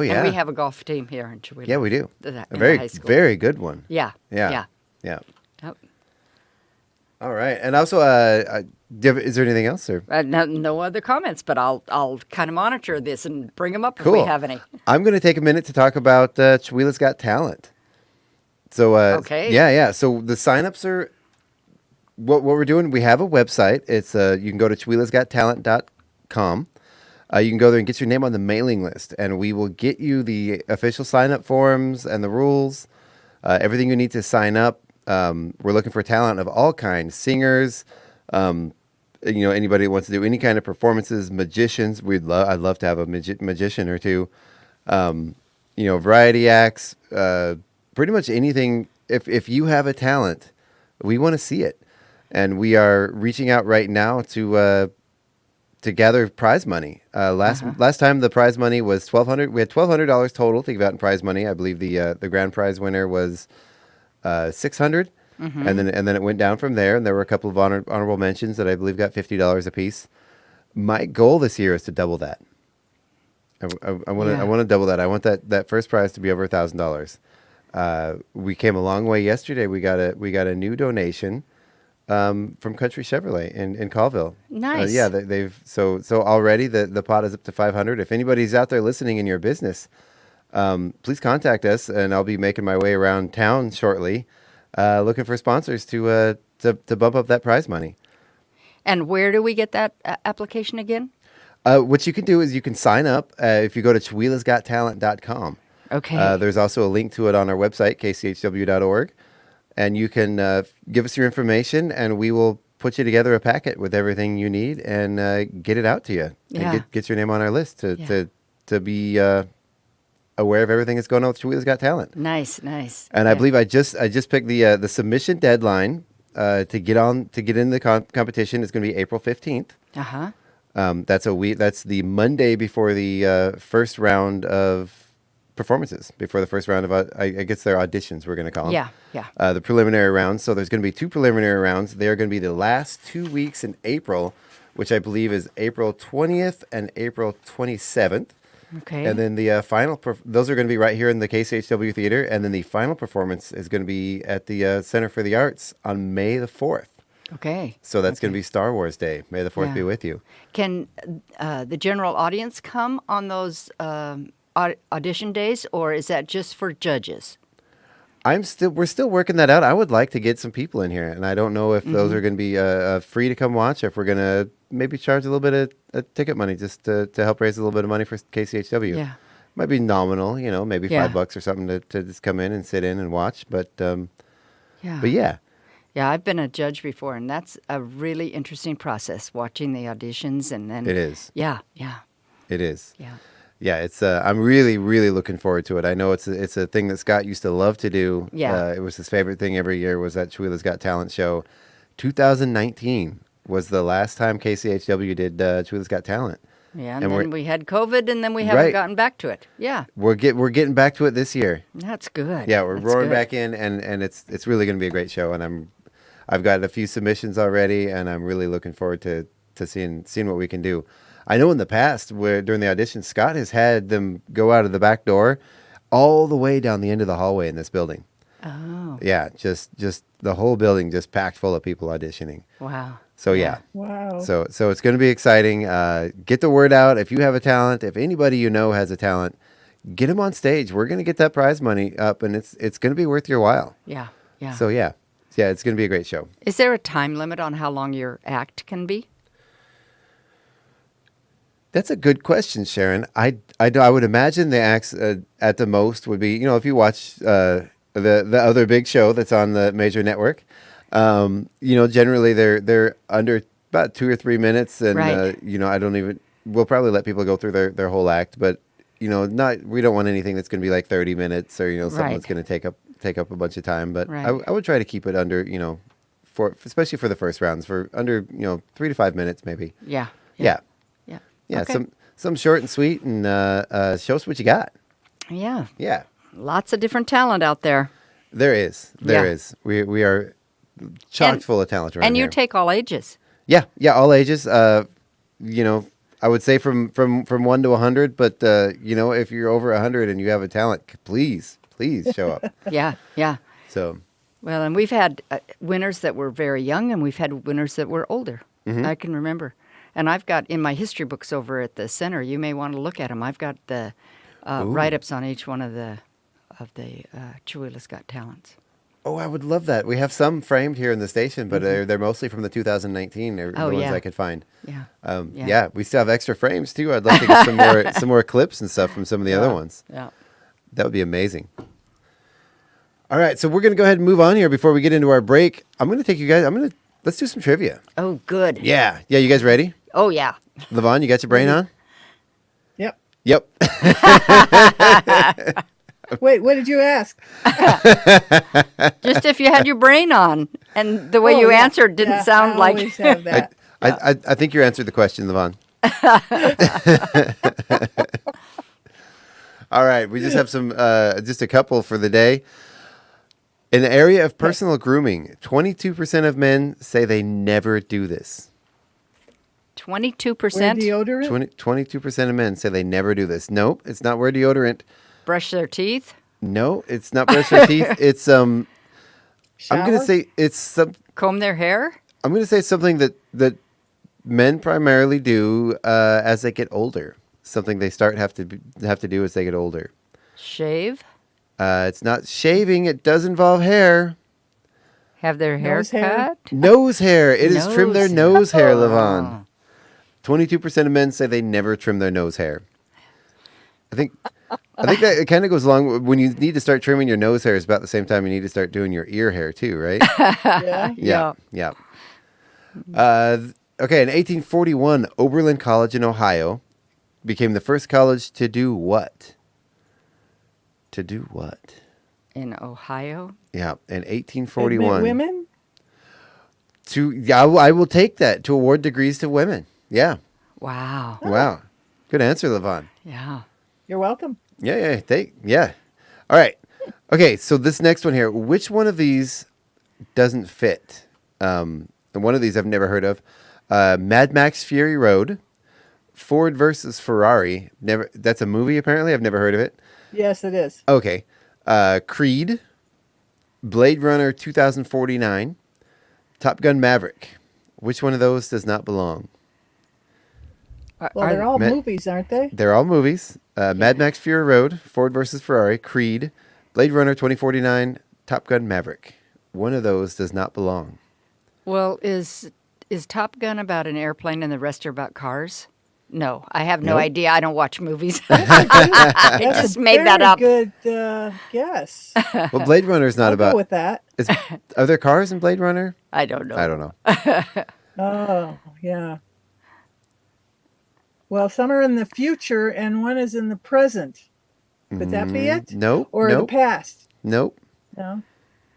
Speaker 3: yeah.
Speaker 5: And we have a golf team here in Chihuahua.
Speaker 3: Yeah, we do.
Speaker 5: A
Speaker 3: very,
Speaker 5: high school.
Speaker 3: very good one.
Speaker 5: Yeah. Yep.
Speaker 3: All right. And also, is there anything else? Or?
Speaker 5: No other comments, but I'll kind of monitor this and bring them up if we have any.
Speaker 3: I'm going to take a minute to talk about Chihuahua's Got Talent. So,
Speaker 5: okay.
Speaker 3: Yeah. So the signups are what we're doing. We have a website. It's you can go to chihuahuasgottalent.com. You can go there and get your name on the mailing list, and we will get you the official sign-up forms and the rules, everything you need to sign up. We're looking for talent of all kinds, singers, anybody that wants to do any kind of performances, magicians. I'd love to have a magician or two, variety acts, pretty much anything. If you have a talent, we want to see it. And we are reaching out right now to gather prize money. Last time the prize money was $1,200. We had $1,200 total to give out in prize money. I believe the grand prize winner was $600, and then it went down from there. And there were a couple of honorable mentions that I believe got $50 a piece. My goal this year is to double that. I want to double that. I want that first prize to be over $1,000. We came a long way yesterday. We got a new donation from Country Chevrolet in Colville.
Speaker 5: Nice.
Speaker 3: They've so already the pot is up to $500. If anybody's out there listening in your business, please contact us, and I'll be making my way around town shortly, looking for sponsors to bump up that prize money.
Speaker 5: And where do we get that application again?
Speaker 3: What you can do is you can sign up if you go to chihuahuasgottalent.com.
Speaker 5: Okay.
Speaker 3: There's also a link to it on our website, kchw.org, and you can give us your information, and we will put you together a packet with everything you need and get it out to you.
Speaker 5: Yeah.
Speaker 3: And get your name on our list to be aware of everything that's going on with Chihuahua's Got Talent.
Speaker 5: Nice.
Speaker 3: And I believe I just picked the submission deadline to get in the competition is going to be April 15th. That's the Monday before the first round of performances, before the first round of I guess they're auditions. We're going to call them.
Speaker 5: Yeah.
Speaker 3: The preliminary rounds. So there's going to be 2 preliminary rounds. They are going to be the last 2 weeks in April, which I believe is April 20th and April 27th.
Speaker 5: Okay.
Speaker 3: And then the those are going to be right here in the KCHW Theater. And then the final performance is going to be at the Center for the Arts on May the 4th.
Speaker 5: Okay.
Speaker 3: So that's going to be Star Wars Day. May the 4th be with you.
Speaker 5: Can the general audience come on those audition days, or is that just for judges?
Speaker 3: We're still working that out. I would like to get some people in here, and I don't know if those are going to be free to come watch, or if we're going to maybe charge a little bit of ticket money just to help raise a little bit of money for KCHW.
Speaker 5: Yeah.
Speaker 3: Might be nominal, maybe
Speaker 5: Yeah.
Speaker 3: $5 or something to just come in and sit in and watch. But
Speaker 5: Yeah.
Speaker 3: yeah,
Speaker 5: Yeah, I've been a judge before, and that's a really interesting process, watching the auditions and then.
Speaker 3: it is.
Speaker 5: Yeah.
Speaker 3: It is.
Speaker 5: Yeah.
Speaker 3: Yeah, it's. I'm really, really looking forward to it. I know it's a thing that Scott used to love to do.
Speaker 5: Yeah.
Speaker 3: It was his favorite thing every year was that Chihuahua's Got Talent show. 2019 was the last time KCHW did Chihuahua's Got Talent.
Speaker 5: Yeah, and
Speaker 3: And
Speaker 5: then we had COVID, and then we haven't
Speaker 3: Right.
Speaker 5: gotten back to it. Yeah,
Speaker 3: We're getting back to it this year.
Speaker 5: that's good.
Speaker 3: Yeah, we're
Speaker 5: That's
Speaker 3: roaring
Speaker 5: good.
Speaker 3: back in, and it's really going to be a great show. And I've got a few submissions already, and I'm really looking forward to seeing what we can do. I know in the past, where during the audition, Scott has had them go out of the back door, all the way down the end of the hallway in this building.
Speaker 5: Oh,
Speaker 3: Yeah, just the whole building just packed full of people auditioning.
Speaker 5: wow.
Speaker 3: So yeah.
Speaker 4: Wow.
Speaker 3: So it's going to be exciting. Get the word out. If you have a talent, if anybody you know has a talent, get them on stage. We're going to get that prize money up, and it's going to be worth your while.
Speaker 5: Yeah.
Speaker 3: So yeah, it's going to be a great show.
Speaker 5: Is there a time limit on how long your act can be?
Speaker 3: That's a good question, Sharon. I would imagine the acts at the most would be, if you watch the other big show that's on the major network, generally they're under about 2 or 3 minutes, and
Speaker 5: Right.
Speaker 3: we'll probably let people go through their whole act, but we don't want anything that's going to be like 30 minutes or something
Speaker 5: Right.
Speaker 3: that's going to take up a bunch of time. But
Speaker 5: Right.
Speaker 3: I would try to keep it under especially for the first rounds, for under 3 to 5 minutes maybe.
Speaker 5: Yeah.
Speaker 3: Yeah.
Speaker 5: Yeah. Okay.
Speaker 3: Some short and sweet, and show us what you got.
Speaker 5: Yeah.
Speaker 3: Yeah,
Speaker 5: Lots of different talent out there.
Speaker 3: there is. There
Speaker 5: Yeah.
Speaker 3: is. We are chock
Speaker 5: And-
Speaker 3: full of talent around
Speaker 5: And you
Speaker 3: here.
Speaker 5: take all ages.
Speaker 3: Yeah, all ages. I would say from 1 to 100, but if you're over 100 and you have a talent, please show up.
Speaker 5: Yeah.
Speaker 3: So
Speaker 5: Well, and we've had winners that were very young, and we've had winners that were older.
Speaker 3: Mm-hmm.
Speaker 5: I can remember. And I've got in my history books over at the center. You may want to look at them. I've got the write-ups on each one of the Chihuahua's Got Talents.
Speaker 3: Oh, I would love that. We have some framed here in the station, but they're mostly from the 2019. They're
Speaker 5: Oh,
Speaker 3: the ones
Speaker 5: yeah.
Speaker 3: I could find.
Speaker 5: Yeah.
Speaker 3: Yeah, we still have extra frames too. I'd like to get some more clips and stuff from some of the other ones.
Speaker 5: Yeah.
Speaker 3: That would be amazing. All right, so we're going to go ahead and move on here before we get into our break. I'm going to take you guys. Let's do some trivia.
Speaker 5: Oh, good.
Speaker 3: Yeah. You guys ready?
Speaker 5: Oh, yeah.
Speaker 3: Lavonne, you got your brain on?
Speaker 4: Yep.
Speaker 3: Yep.
Speaker 4: Wait, what did you ask?
Speaker 5: Just if you had your brain on, and the way
Speaker 4: Oh,
Speaker 5: you
Speaker 4: yeah.
Speaker 5: answered didn't
Speaker 4: Yeah,
Speaker 5: sound
Speaker 4: I
Speaker 5: like.
Speaker 4: always have that.
Speaker 3: I think you answered the question, Lavonne. All right, we just have just a couple for the day. In the area of personal grooming, 22% of men say they never do this.
Speaker 5: 22%
Speaker 4: Wear deodorant?
Speaker 3: 22% of men say they never do this. Nope, it's not wear deodorant.
Speaker 5: brush their teeth,
Speaker 3: No, it's not brush their teeth. It's I'm going to
Speaker 4: Shower?
Speaker 3: say it's some.
Speaker 5: comb their hair.
Speaker 3: I'm going to say something that men primarily do as they get older. Something they have to do as they get older.
Speaker 5: Shave,
Speaker 3: It's not shaving. It does involve hair.
Speaker 5: have their hair
Speaker 4: Nose hair?
Speaker 5: cut.
Speaker 3: Nose hair. It is trim their
Speaker 5: Nose
Speaker 3: nose hair, Lavonne. 22% of men say they never trim their nose hair. I think that it kind of goes along when you need to start trimming your nose hair is about the same time you need to start doing your ear hair too, right?
Speaker 4: Yeah.
Speaker 3: Yeah. Okay, in 1841, Oberlin College in Ohio became the first college to do what? To do what?
Speaker 5: In Ohio.
Speaker 3: Yeah, in
Speaker 4: Admit
Speaker 3: 1841.
Speaker 4: women?
Speaker 3: I will take that, to award degrees to women. Yeah.
Speaker 5: Wow.
Speaker 3: Wow. Good answer, Lavonne.
Speaker 5: Yeah.
Speaker 4: You're welcome.
Speaker 3: Yeah. All right. Okay, so this next one here, which one of these doesn't fit? And one of these I've never heard of. Mad Max Fury Road, Ford versus Ferrari. Never. That's a movie, apparently. I've never heard of it.
Speaker 4: Yes, it is.
Speaker 3: Okay. Creed, Blade Runner 2049, Top Gun Maverick. Which one of those does not belong?
Speaker 4: Well, they're all
Speaker 3: Ma-
Speaker 4: movies, aren't they?
Speaker 3: They're all movies. Mad Max Fury Road, Ford versus Ferrari, Creed, Blade Runner 2049, Top Gun Maverick. One of those does not belong.
Speaker 5: Well, is Top Gun about an airplane and the rest are about cars? No, I have no
Speaker 3: Nope.
Speaker 5: idea. I don't watch movies. I just made that up.
Speaker 4: Good guess.
Speaker 3: Well, Blade Runner is not
Speaker 4: I'll
Speaker 3: about.
Speaker 4: go with that.
Speaker 3: Are there cars in Blade Runner?
Speaker 5: I don't know.
Speaker 3: I don't know.
Speaker 4: Oh, yeah. Well, some are in the future and one is in the present. Could that be it?
Speaker 3: Nope.
Speaker 4: Or the
Speaker 3: nope.
Speaker 4: past?
Speaker 3: Nope.
Speaker 4: No.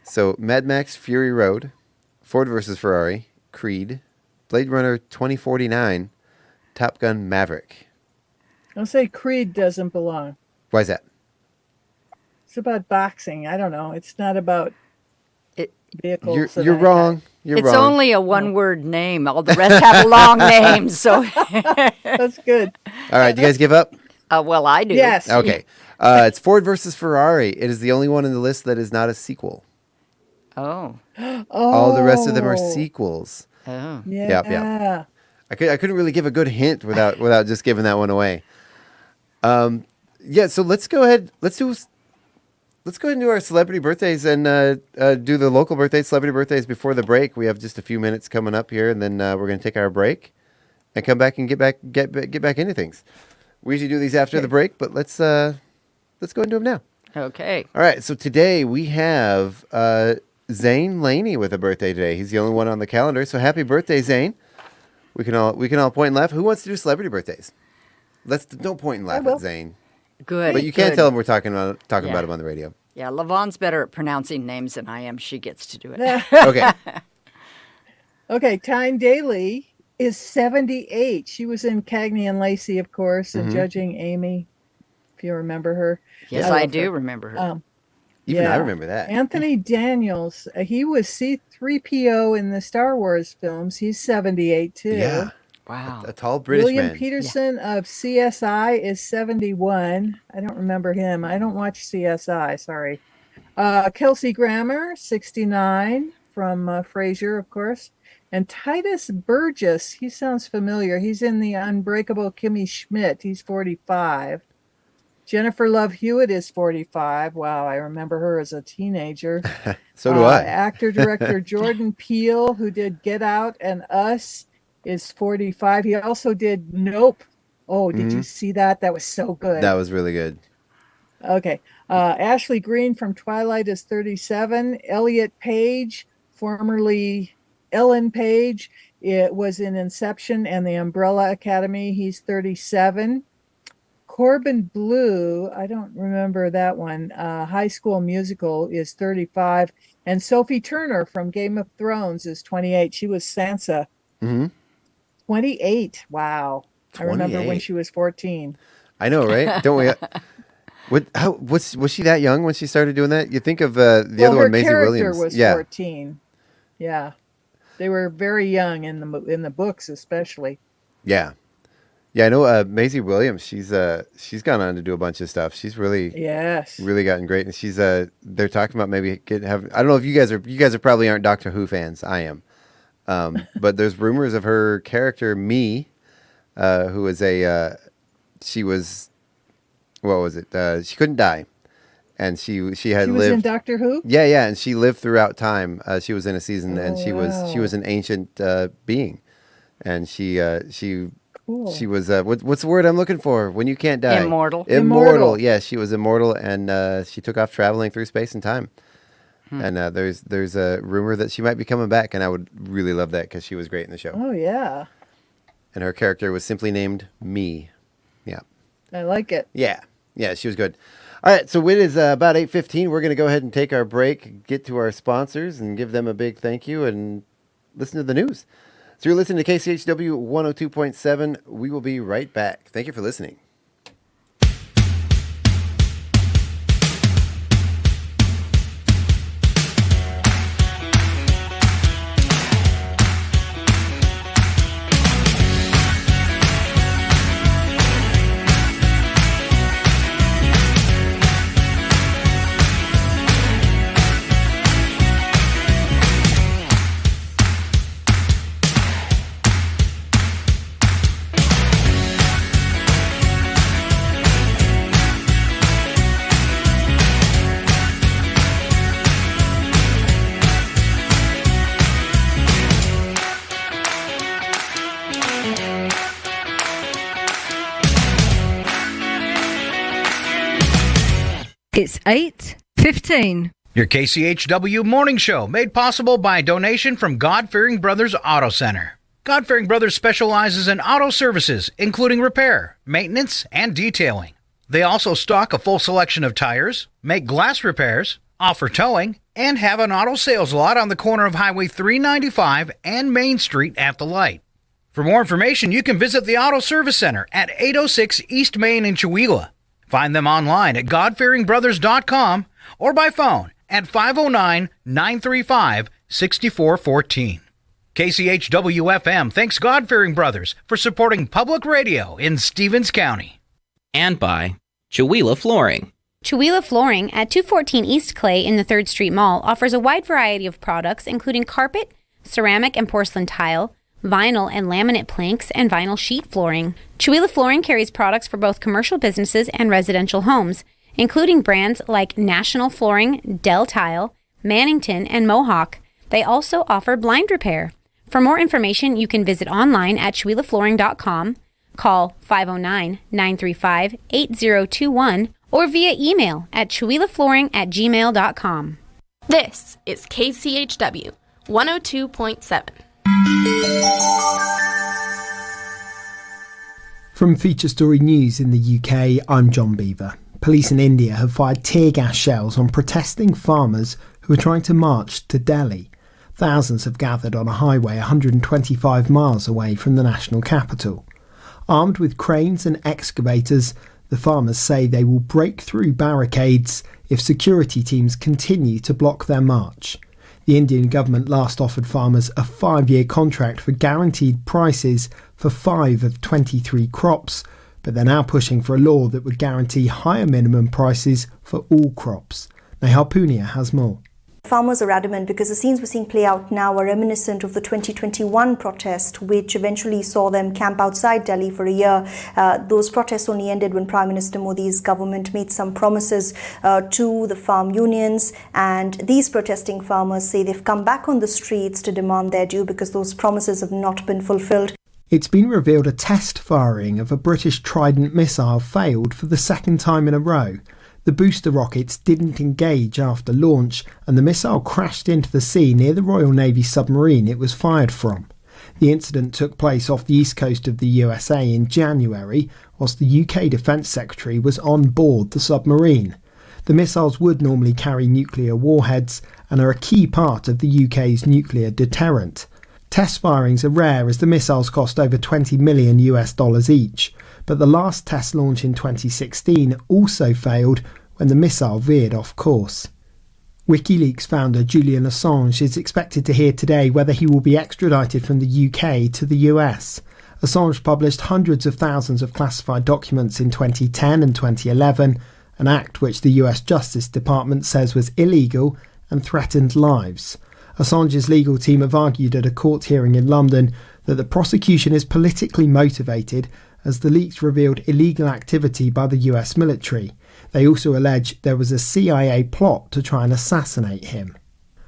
Speaker 3: So Mad Max Fury Road, Ford versus Ferrari, Creed, Blade Runner 2049, Top Gun Maverick.
Speaker 4: I'll say Creed doesn't belong.
Speaker 3: Why is that?
Speaker 4: It's about boxing. I don't know. It's not about
Speaker 5: It-
Speaker 4: vehicles.
Speaker 3: You're wrong. You're
Speaker 5: It's
Speaker 3: wrong.
Speaker 5: only a one-word name. All the rest have long names. So,
Speaker 4: That's good.
Speaker 3: All right, do you guys give up?
Speaker 5: well, I do.
Speaker 4: Yes.
Speaker 3: Okay. It's Ford versus Ferrari. It is the only one in the list that is not a sequel.
Speaker 5: Oh.
Speaker 3: All the rest of them are
Speaker 4: Oh,
Speaker 3: sequels.
Speaker 5: Oh.
Speaker 4: Yeah.
Speaker 3: Yep. I couldn't really give a good hint without just giving that one away. Yeah, so let's go ahead and do our celebrity birthdays and do the local birthdays, celebrity birthdays before the break. We have just a few minutes coming up here, and then we're going to take our break and come back and get back into things. We usually do these after the break, but let's go ahead and do them now.
Speaker 5: Okay.
Speaker 3: All right, so today we have Zane Laney with a birthday today. He's the only one on the calendar, so happy birthday, Zane. We can all point and laugh. Who wants to do celebrity birthdays? Don't point and laugh
Speaker 4: will.
Speaker 3: at Zane.
Speaker 5: Good.
Speaker 3: But you can't
Speaker 5: good.
Speaker 3: tell him we're talking about
Speaker 5: Yeah.
Speaker 3: him on the radio.
Speaker 5: Yeah, Lavonne's better at pronouncing names than I am. She gets to do it.
Speaker 3: Okay.
Speaker 4: Okay. Tyne Daly is 78. She was in Cagney and Lacey, of course, and Judging Amy, if you remember her.
Speaker 5: Yes,
Speaker 4: I
Speaker 5: I
Speaker 4: love
Speaker 5: do
Speaker 4: her.
Speaker 5: remember her.
Speaker 3: Even I
Speaker 4: Yeah.
Speaker 3: remember that.
Speaker 4: Anthony Daniels, he was C-3PO in the Star Wars films. He's 78 too.
Speaker 3: Yeah.
Speaker 5: Wow.
Speaker 3: A tall British
Speaker 4: William
Speaker 3: man.
Speaker 4: Peterson of CSI is 71. I don't remember him. I don't watch CSI, sorry. Kelsey Grammer, 69, from Frasier, of course. And Titus Burgess, he sounds familiar. He's in The Unbreakable Kimmy Schmidt. He's 45. Jennifer Love Hewitt is 45. Wow, I remember her as a teenager.
Speaker 3: So do I.
Speaker 4: Actor-director Jordan Peele, who did Get Out and Us, is 45. He also did Nope. Oh, did you see that? That was so good.
Speaker 3: That was really good.
Speaker 4: Okay. Ashley Greene from Twilight is 37. Elliot Page, formerly Ellen Page, it was in Inception and the Umbrella Academy. He's 37. Corbin Bleu, I don't remember that one. High School Musical is 35. And Sophie Turner from Game of Thrones is 28. She was Sansa. 28. Wow. I remember when
Speaker 3: 28.
Speaker 4: she was 14.
Speaker 3: I know, right? Don't we? Was she that young when she started doing that? You think of the other
Speaker 4: her
Speaker 3: one, Maisie
Speaker 4: character
Speaker 3: Williams.
Speaker 4: was
Speaker 3: Yeah.
Speaker 4: 14. Yeah. They were very young in the books, especially.
Speaker 3: Yeah. Yeah, I know Maisie Williams. She's gone on to do a bunch of stuff. She's really
Speaker 4: Yes.
Speaker 3: really gotten great, and she's they're talking about maybe I don't know if you guys are probably aren't Doctor Who fans. I am. But there's rumors of her character Me, who was she was, what was it? She couldn't die, and she had
Speaker 4: She was in
Speaker 3: lived.
Speaker 4: Doctor Who?
Speaker 3: Yeah, and she lived throughout time. She was in a season, and she
Speaker 4: wow.
Speaker 3: was an ancient being, and she
Speaker 4: Cool.
Speaker 3: she was what's the word I'm looking for when you can't die?
Speaker 5: Immortal.
Speaker 3: Immortal. Yeah, she was immortal, and she took off traveling through space and time. And there's a rumor that she might be coming back, and I would really love that because she was great in the show.
Speaker 4: Oh, yeah.
Speaker 3: And her character was simply named Me. Yeah.
Speaker 4: I like it.
Speaker 3: Yeah, she was good. All right, so it is about 8:15. We're going to go ahead and take our break, get to our sponsors, and give them a big thank you, and listen to the news. So you're listening to KCHW 102.7. We will be right back. Thank you for listening.
Speaker 6: It's 8:15.
Speaker 1: Your KCHW morning show made possible by a donation from God-Fearing Brothers Auto Center. God-Fearing Brothers specializes in auto services, including repair, maintenance, and detailing. They also stock a full selection of tires, make glass repairs, offer towing, and have an auto sales lot on the corner of Highway 395 and Main Street at the light. For more information, you can visit the Auto Service Center at 806 East Main in Chewelah. Find them online at godfearingbrothers.com or by phone at 509-935-6414. KCHW-FM thanks God-Fearing Brothers for supporting public radio in Stevens County.
Speaker 7: And by Chewelah Flooring.
Speaker 8: Chewelah Flooring at 214 East Clay in the 3rd Street Mall offers a wide variety of products including carpet, ceramic and porcelain tile, vinyl and laminate planks, and vinyl sheet flooring. Chewelah Flooring carries products for both commercial businesses and residential homes, including brands like National Flooring, Dell Tile, Mannington, and Mohawk. They also offer blind repair. For more information, you can visit online at ChewelahFlooring.com, call 509-935-8021, or via email at ChewelahFlooring@gmail.com.
Speaker 9: This is KCHW 102.7.
Speaker 10: From Feature Story News in the UK, I'm John Beaver. Police in India have fired tear gas shells on protesting farmers who are trying to march to Delhi. Thousands have gathered on a highway 125 miles away from the national capital. Armed with cranes and excavators, the farmers say they will break through barricades if security teams continue to block their march. The Indian government last offered farmers a 5-year contract for guaranteed prices for 5 of 23 crops, but they're now pushing for a law that would guarantee higher minimum prices for all crops. Nehal Punia has more.
Speaker 11: Farmers are adamant because the scenes we're seeing play out now are reminiscent of the 2021 protest, which eventually saw them camp outside Delhi for a year. Those protests only ended when Prime Minister Modi's government made some promises to the farm unions, and these protesting farmers say they've come back on the streets to demand their due because those promises have not been fulfilled.
Speaker 10: It's been revealed a test firing of a British Trident missile failed for the second time in a row. The booster rockets didn't engage after launch, and the missile crashed into the sea near the Royal Navy submarine it was fired from. The incident took place off the east coast of the USA in January, whilst the UK Defence Secretary was on board the submarine. The missiles would normally carry nuclear warheads and are a key part of the UK's nuclear deterrent. Test firings are rare as the missiles cost over $20 million each, but the last test launch in 2016 also failed when the missile veered off course. WikiLeaks founder Julian Assange is expected to hear today whether he will be extradited from the UK to the US. Assange published hundreds of thousands of classified documents in 2010 and 2011, an act which the US Justice Department says was illegal and threatened lives. Assange's legal team have argued at a court hearing in London that the prosecution is politically motivated as the leaks revealed illegal activity by the US military. They also allege there was a CIA plot to try and assassinate him.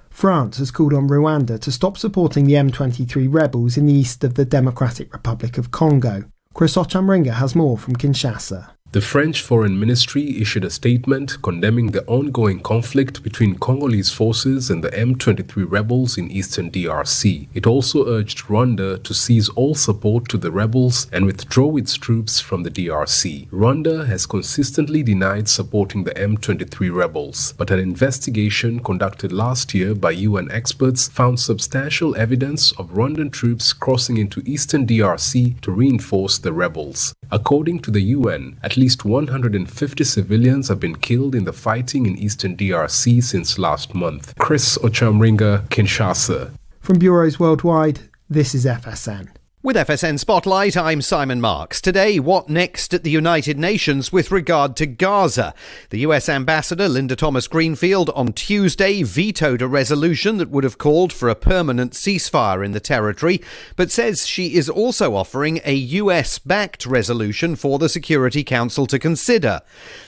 Speaker 10: France has called on Rwanda to stop supporting the M23 rebels in the east of the Democratic Republic of Congo. Chris Ochamringa has more from Kinshasa.
Speaker 12: The French Foreign Ministry issued a statement condemning the ongoing conflict between Congolese forces and the M23 rebels in eastern DRC. It also urged Rwanda to cease all support to the rebels and withdraw its troops from the DRC. Rwanda has consistently denied supporting the M23 rebels, but an investigation conducted last year by UN experts found substantial evidence of Rwandan troops crossing into eastern DRC to reinforce the rebels. According to the UN, at least 150 civilians have been killed in the fighting in eastern DRC since last month. Chris Ochamringa, Kinshasa.
Speaker 10: From bureaus worldwide, this is FSN.
Speaker 13: With FSN Spotlight, I'm Simon Marks. Today, what next at the United Nations with regard to Gaza? The US Ambassador Linda Thomas-Greenfield on Tuesday vetoed a resolution that would have called for a permanent ceasefire in the territory, but says she is also offering a US-backed resolution for the Security Council to consider.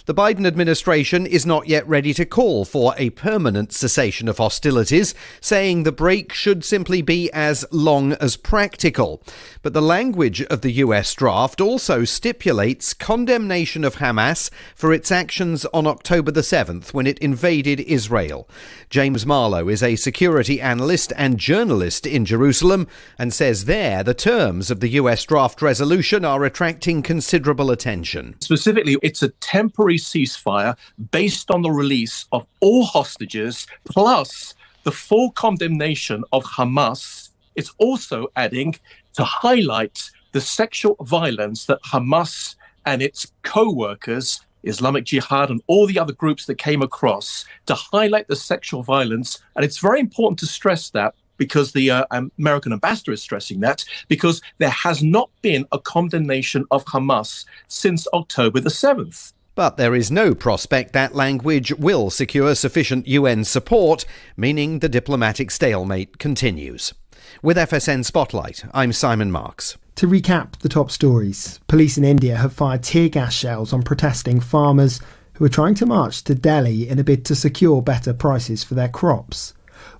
Speaker 13: The Biden administration is not yet ready to call for a permanent cessation of hostilities, saying the break should simply be as long as practical. But the language of the US draft also stipulates condemnation of Hamas for its actions on October the 7th when it invaded Israel. James Marlowe is a security analyst and journalist in Jerusalem and says there the terms of the US draft resolution are attracting considerable attention.
Speaker 14: Specifically, it's a temporary ceasefire based on the release of all hostages plus the full condemnation of Hamas. It's also adding to highlight the sexual violence that Hamas and its co-workers, Islamic Jihad and all the other groups that came across, to highlight the sexual violence. And it's very important to stress that because the American ambassador is stressing that, because there has not been a condemnation of Hamas since October the 7th.
Speaker 13: But there is no prospect that language will secure sufficient UN support, meaning the diplomatic stalemate continues. With FSN Spotlight, I'm Simon Marks.
Speaker 10: To recap the top stories, police in India have fired tear gas shells on protesting farmers who are trying to march to Delhi in a bid to secure better prices for their crops.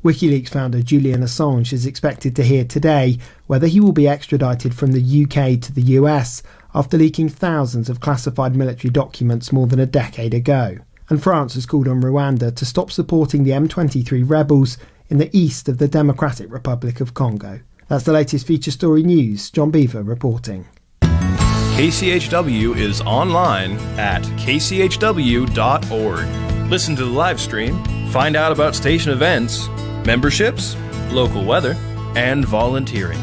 Speaker 10: WikiLeaks founder Julian Assange is expected to hear today whether he will be extradited from the UK to the US after leaking thousands of classified military documents more than a decade ago. And France has called on Rwanda to stop supporting the M23 rebels in the east of the Democratic Republic of Congo. That's the latest feature story news. John Beaver reporting.
Speaker 15: KCHW is online at kchw.org. Listen to the live stream, find out about station events, memberships, local weather, and volunteering.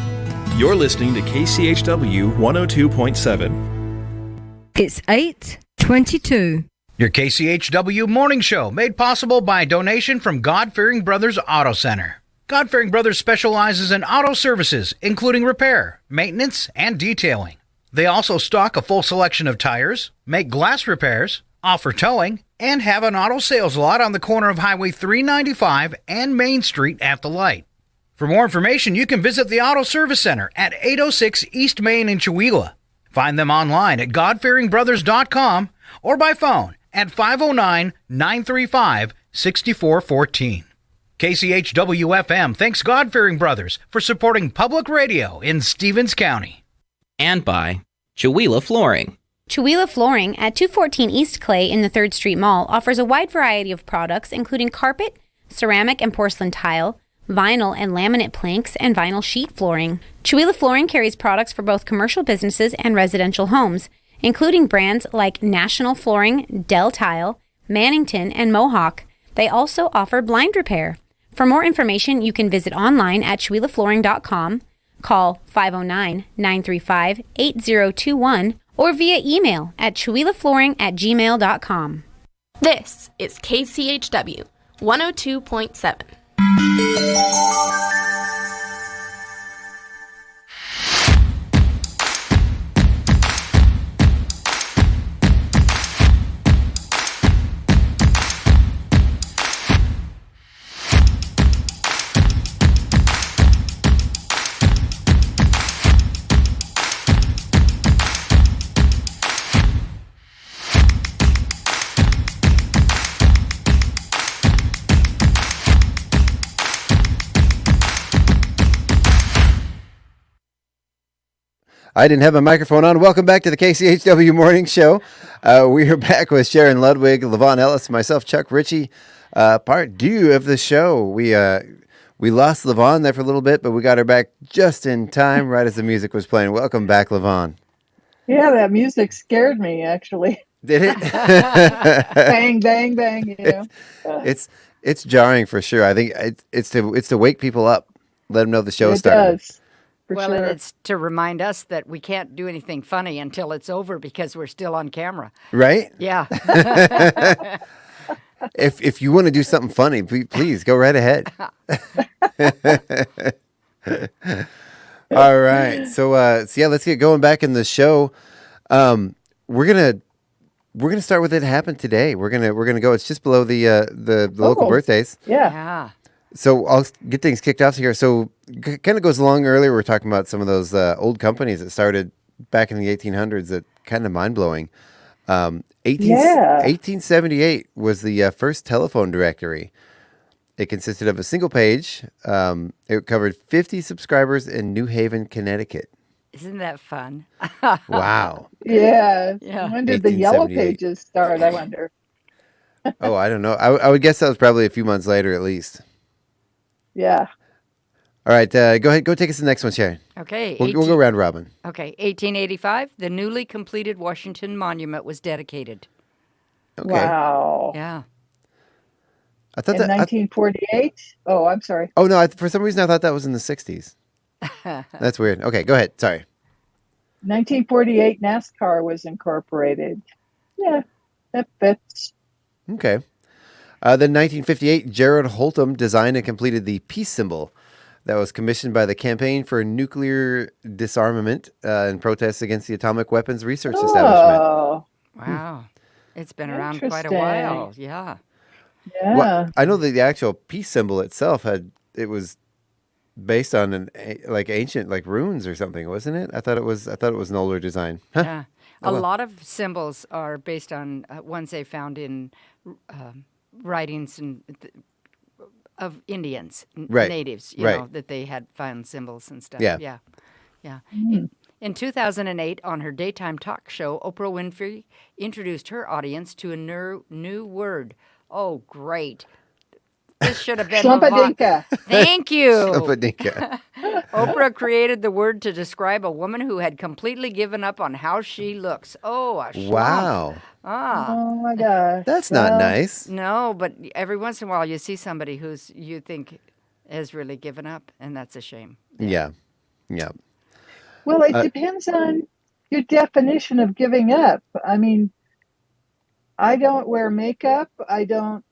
Speaker 15: You're listening to KCHW 102.7.
Speaker 6: It's 8:22.
Speaker 1: Your KCHW morning show made possible by a donation from God-Fearing Brothers Auto Center. God-Fearing Brothers specializes in auto services, including repair, maintenance, and detailing. They also stock a full selection of tires, make glass repairs, offer towing, and have an auto sales lot on the corner of Highway 395 and Main Street at the light. For more information, you can visit the Auto Service Center at 806 East Main in Chewelah. Find them online at godfearingbrothers.com or by phone at 509-935-6414. KCHW-FM thanks God-Fearing Brothers for supporting public radio in Stevens County.
Speaker 7: And by Chewelah Flooring.
Speaker 8: Chewelah Flooring at 214 East Clay in the 3rd Street Mall offers a wide variety of products including carpet, ceramic and porcelain tile, vinyl and laminate planks, and vinyl sheet flooring. Chewelah Flooring carries products for both commercial businesses and residential homes, including brands like National Flooring, Dell Tile, Mannington, and Mohawk. They also offer blind repair. For more information, you can visit online at CheWelahFlooring.com, call 509-935-8021, or via email at CheWelahFlooring@gmail.com.
Speaker 9: This is KCHW 102.7.
Speaker 3: I didn't have my microphone on. Welcome back to the KCHW Morning Show. We are back with Sharon Ludwig, Lavonne Ellis, myself, Chuck Ritchie. Part 2 of the show. We lost Lavonne there for a little bit, but we got her back just in time, right as the music was playing. Welcome back, Lavonne.
Speaker 4: Yeah, that music scared me, actually.
Speaker 3: Did it?
Speaker 4: Bang, bang, bang, you know.
Speaker 3: It's jarring for sure. I think it's to wake people up, let them know the show started.
Speaker 4: It does.
Speaker 5: Well, and it's to remind us that we can't do anything funny until it's over because we're still on camera.
Speaker 3: Right?
Speaker 5: Yeah.
Speaker 3: If you want to do something funny, please go right ahead. All right. So yeah, let's get going back in the show. We're gonna start with It Happened Today. We're gonna go. It's just below the local birthdays.
Speaker 5: Yeah.
Speaker 3: So I'll get things kicked off here. So kind of goes along earlier. We were talking about some of those old companies that started back in the 1800s that kind of mind-blowing. 1878 was the first telephone directory. It consisted of a single page. It covered 50 subscribers in New Haven, Connecticut.
Speaker 5: Isn't that fun?
Speaker 3: Wow.
Speaker 4: Yeah. When did the Yellow
Speaker 3: 1878.
Speaker 4: Pages start, I wonder?
Speaker 3: Oh, I don't know. I would guess that was probably a few months later at least.
Speaker 4: Yeah.
Speaker 3: All right, go ahead. Go take us to the next one, Sharon.
Speaker 5: Okay.
Speaker 3: We'll go round robin.
Speaker 5: Okay, 1885, the newly completed Washington Monument was dedicated.
Speaker 3: Okay.
Speaker 4: Wow.
Speaker 5: Yeah.
Speaker 3: I thought
Speaker 4: In
Speaker 3: that.
Speaker 4: 1948? Oh, I'm sorry.
Speaker 3: Oh no! For some reason, I thought that was in the 60s. That's weird. Okay, go ahead. Sorry.
Speaker 4: 1948, NASCAR was incorporated. Yeah, that fits.
Speaker 3: Okay. Then 1958, Gerald Holtham designed and completed the peace symbol that was commissioned by the Campaign for Nuclear Disarmament in protest against the Atomic Weapons Research Establishment.
Speaker 4: Oh,
Speaker 5: Wow. It's been around quite a while. Yeah.
Speaker 4: yeah.
Speaker 3: Well, I know that the actual peace symbol itself was based on ancient runes or something, wasn't it? I thought it was an older design. Huh?
Speaker 5: Yeah. A lot of symbols are based on ones they found in writings of Indians, natives, you know, that they had found symbols and stuff.
Speaker 3: Yeah.
Speaker 5: Yeah. In 2008, on her daytime talk show, Oprah Winfrey introduced her audience to a new word. Oh, great. This should have been
Speaker 4: Slumpadinka.
Speaker 5: Thank you.
Speaker 3: Slumpadinka.
Speaker 5: Oprah created the word to describe a woman who had completely given up on how she looks. Oh, a slump.
Speaker 3: Wow.
Speaker 4: Oh my gosh.
Speaker 3: That's not nice.
Speaker 5: No, but every once in a while you see somebody who's you think has really given up, and that's a shame.
Speaker 3: Yeah.
Speaker 4: Well, it depends on your definition of giving up. I mean, I don't wear makeup. I don't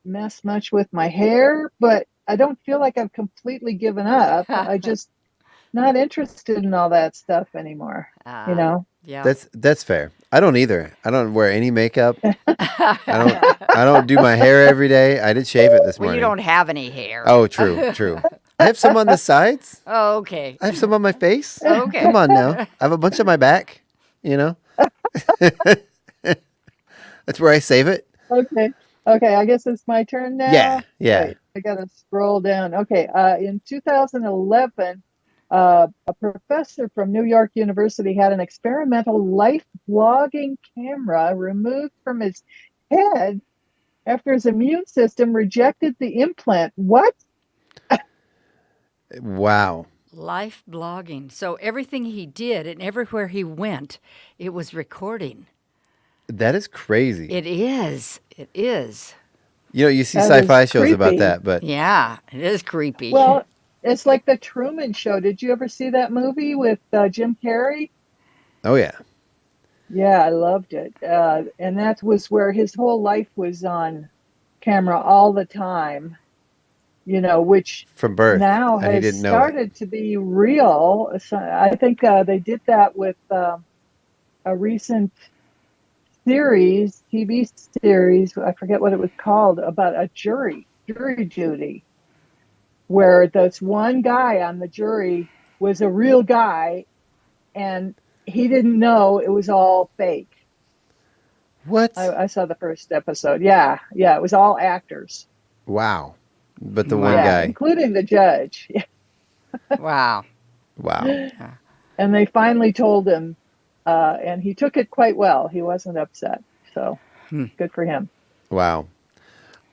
Speaker 4: mess much with my hair, but I don't feel like I've completely given up. I just not interested in all that stuff anymore. You know?
Speaker 5: Yeah.
Speaker 3: That's fair. I don't either. I don't wear any makeup. I don't do my hair every day. I did shave it this
Speaker 5: Well,
Speaker 3: morning.
Speaker 5: you don't have any hair.
Speaker 3: Oh, true. I have some on the sides.
Speaker 5: Oh, okay.
Speaker 3: I have some on my face.
Speaker 5: Okay.
Speaker 3: Come on now. I have a bunch on my back, you know. That's where I save it.
Speaker 4: Okay, I guess it's my turn now.
Speaker 3: Yeah.
Speaker 4: Wait, I gotta scroll down. Okay, in 2011, a professor from New York University had an experimental life blogging camera removed from his head after his immune system rejected the implant. What?
Speaker 3: Wow.
Speaker 5: Life blogging. So everything he did and everywhere he went, it was recording.
Speaker 3: That is crazy.
Speaker 5: It is. It is.
Speaker 3: You know, you see
Speaker 4: That
Speaker 3: sci-fi
Speaker 4: is
Speaker 3: shows about
Speaker 4: creepy.
Speaker 3: that, but
Speaker 5: Yeah, it is creepy.
Speaker 4: Well, it's like the Truman Show. Did you ever see that movie with Jim Carrey?
Speaker 3: oh yeah.
Speaker 4: Yeah, I loved it. And that was where his whole life was on camera all the time, you know, which
Speaker 3: From birth.
Speaker 4: now
Speaker 3: and he
Speaker 4: has
Speaker 3: didn't know it.
Speaker 4: started to be real. So I think they did that with a recent TV series, I forget what it was called, about a jury duty, where this one guy on the jury was a real guy, and he didn't know it was all fake.
Speaker 3: What?
Speaker 4: I saw the first episode. Yeah, it was all actors.
Speaker 3: Wow. But the one
Speaker 4: Yeah,
Speaker 3: guy.
Speaker 4: including the judge.
Speaker 5: Wow.
Speaker 3: Wow.
Speaker 4: And they finally told him, and he took it quite well. He wasn't upset. So good for him.
Speaker 3: Wow.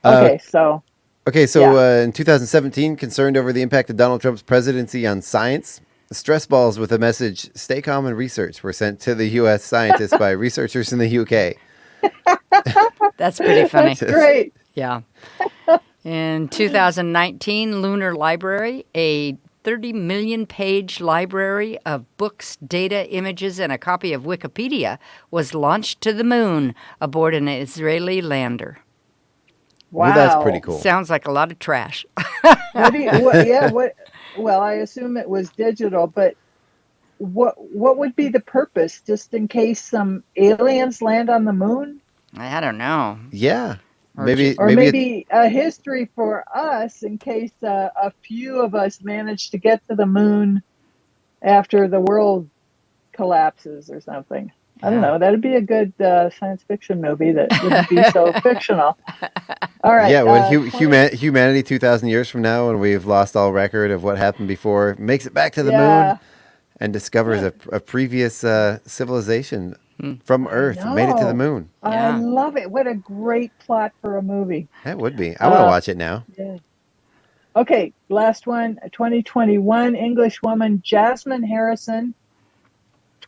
Speaker 4: Okay, so
Speaker 3: in 2017, concerned over the impact of Donald Trump's presidency on science, stress balls with a message, "Stay calm and research," were sent to the U.S. scientists by researchers in the UK.
Speaker 5: That's pretty funny.
Speaker 4: That's great.
Speaker 5: Yeah. In 2019, Lunar Library, a 30 million page library of books, data, images, and a copy of Wikipedia, was launched to the moon aboard an Israeli lander.
Speaker 4: Wow.
Speaker 3: Well, that's pretty cool.
Speaker 5: Sounds like a lot of trash.
Speaker 4: Well, I assume it was digital, but what would be the purpose? Just in case some aliens land on the moon?
Speaker 5: I don't know.
Speaker 3: Yeah.
Speaker 4: Maybe a history for us in case a few of us manage to get to the moon after the world collapses or something. I don't know. That'd be a good science fiction movie that wouldn't be so fictional. All right.
Speaker 3: Yeah, when humanity 2,000 years from now, when we've lost all record of what happened before, makes it back to the moon and discovers a previous civilization from Earth, made it to the moon.
Speaker 4: I love it. What a great plot for a movie.
Speaker 3: That would be. I want to watch it now.
Speaker 4: Yeah. Okay, last one. 2021 English woman Jasmine Harrison,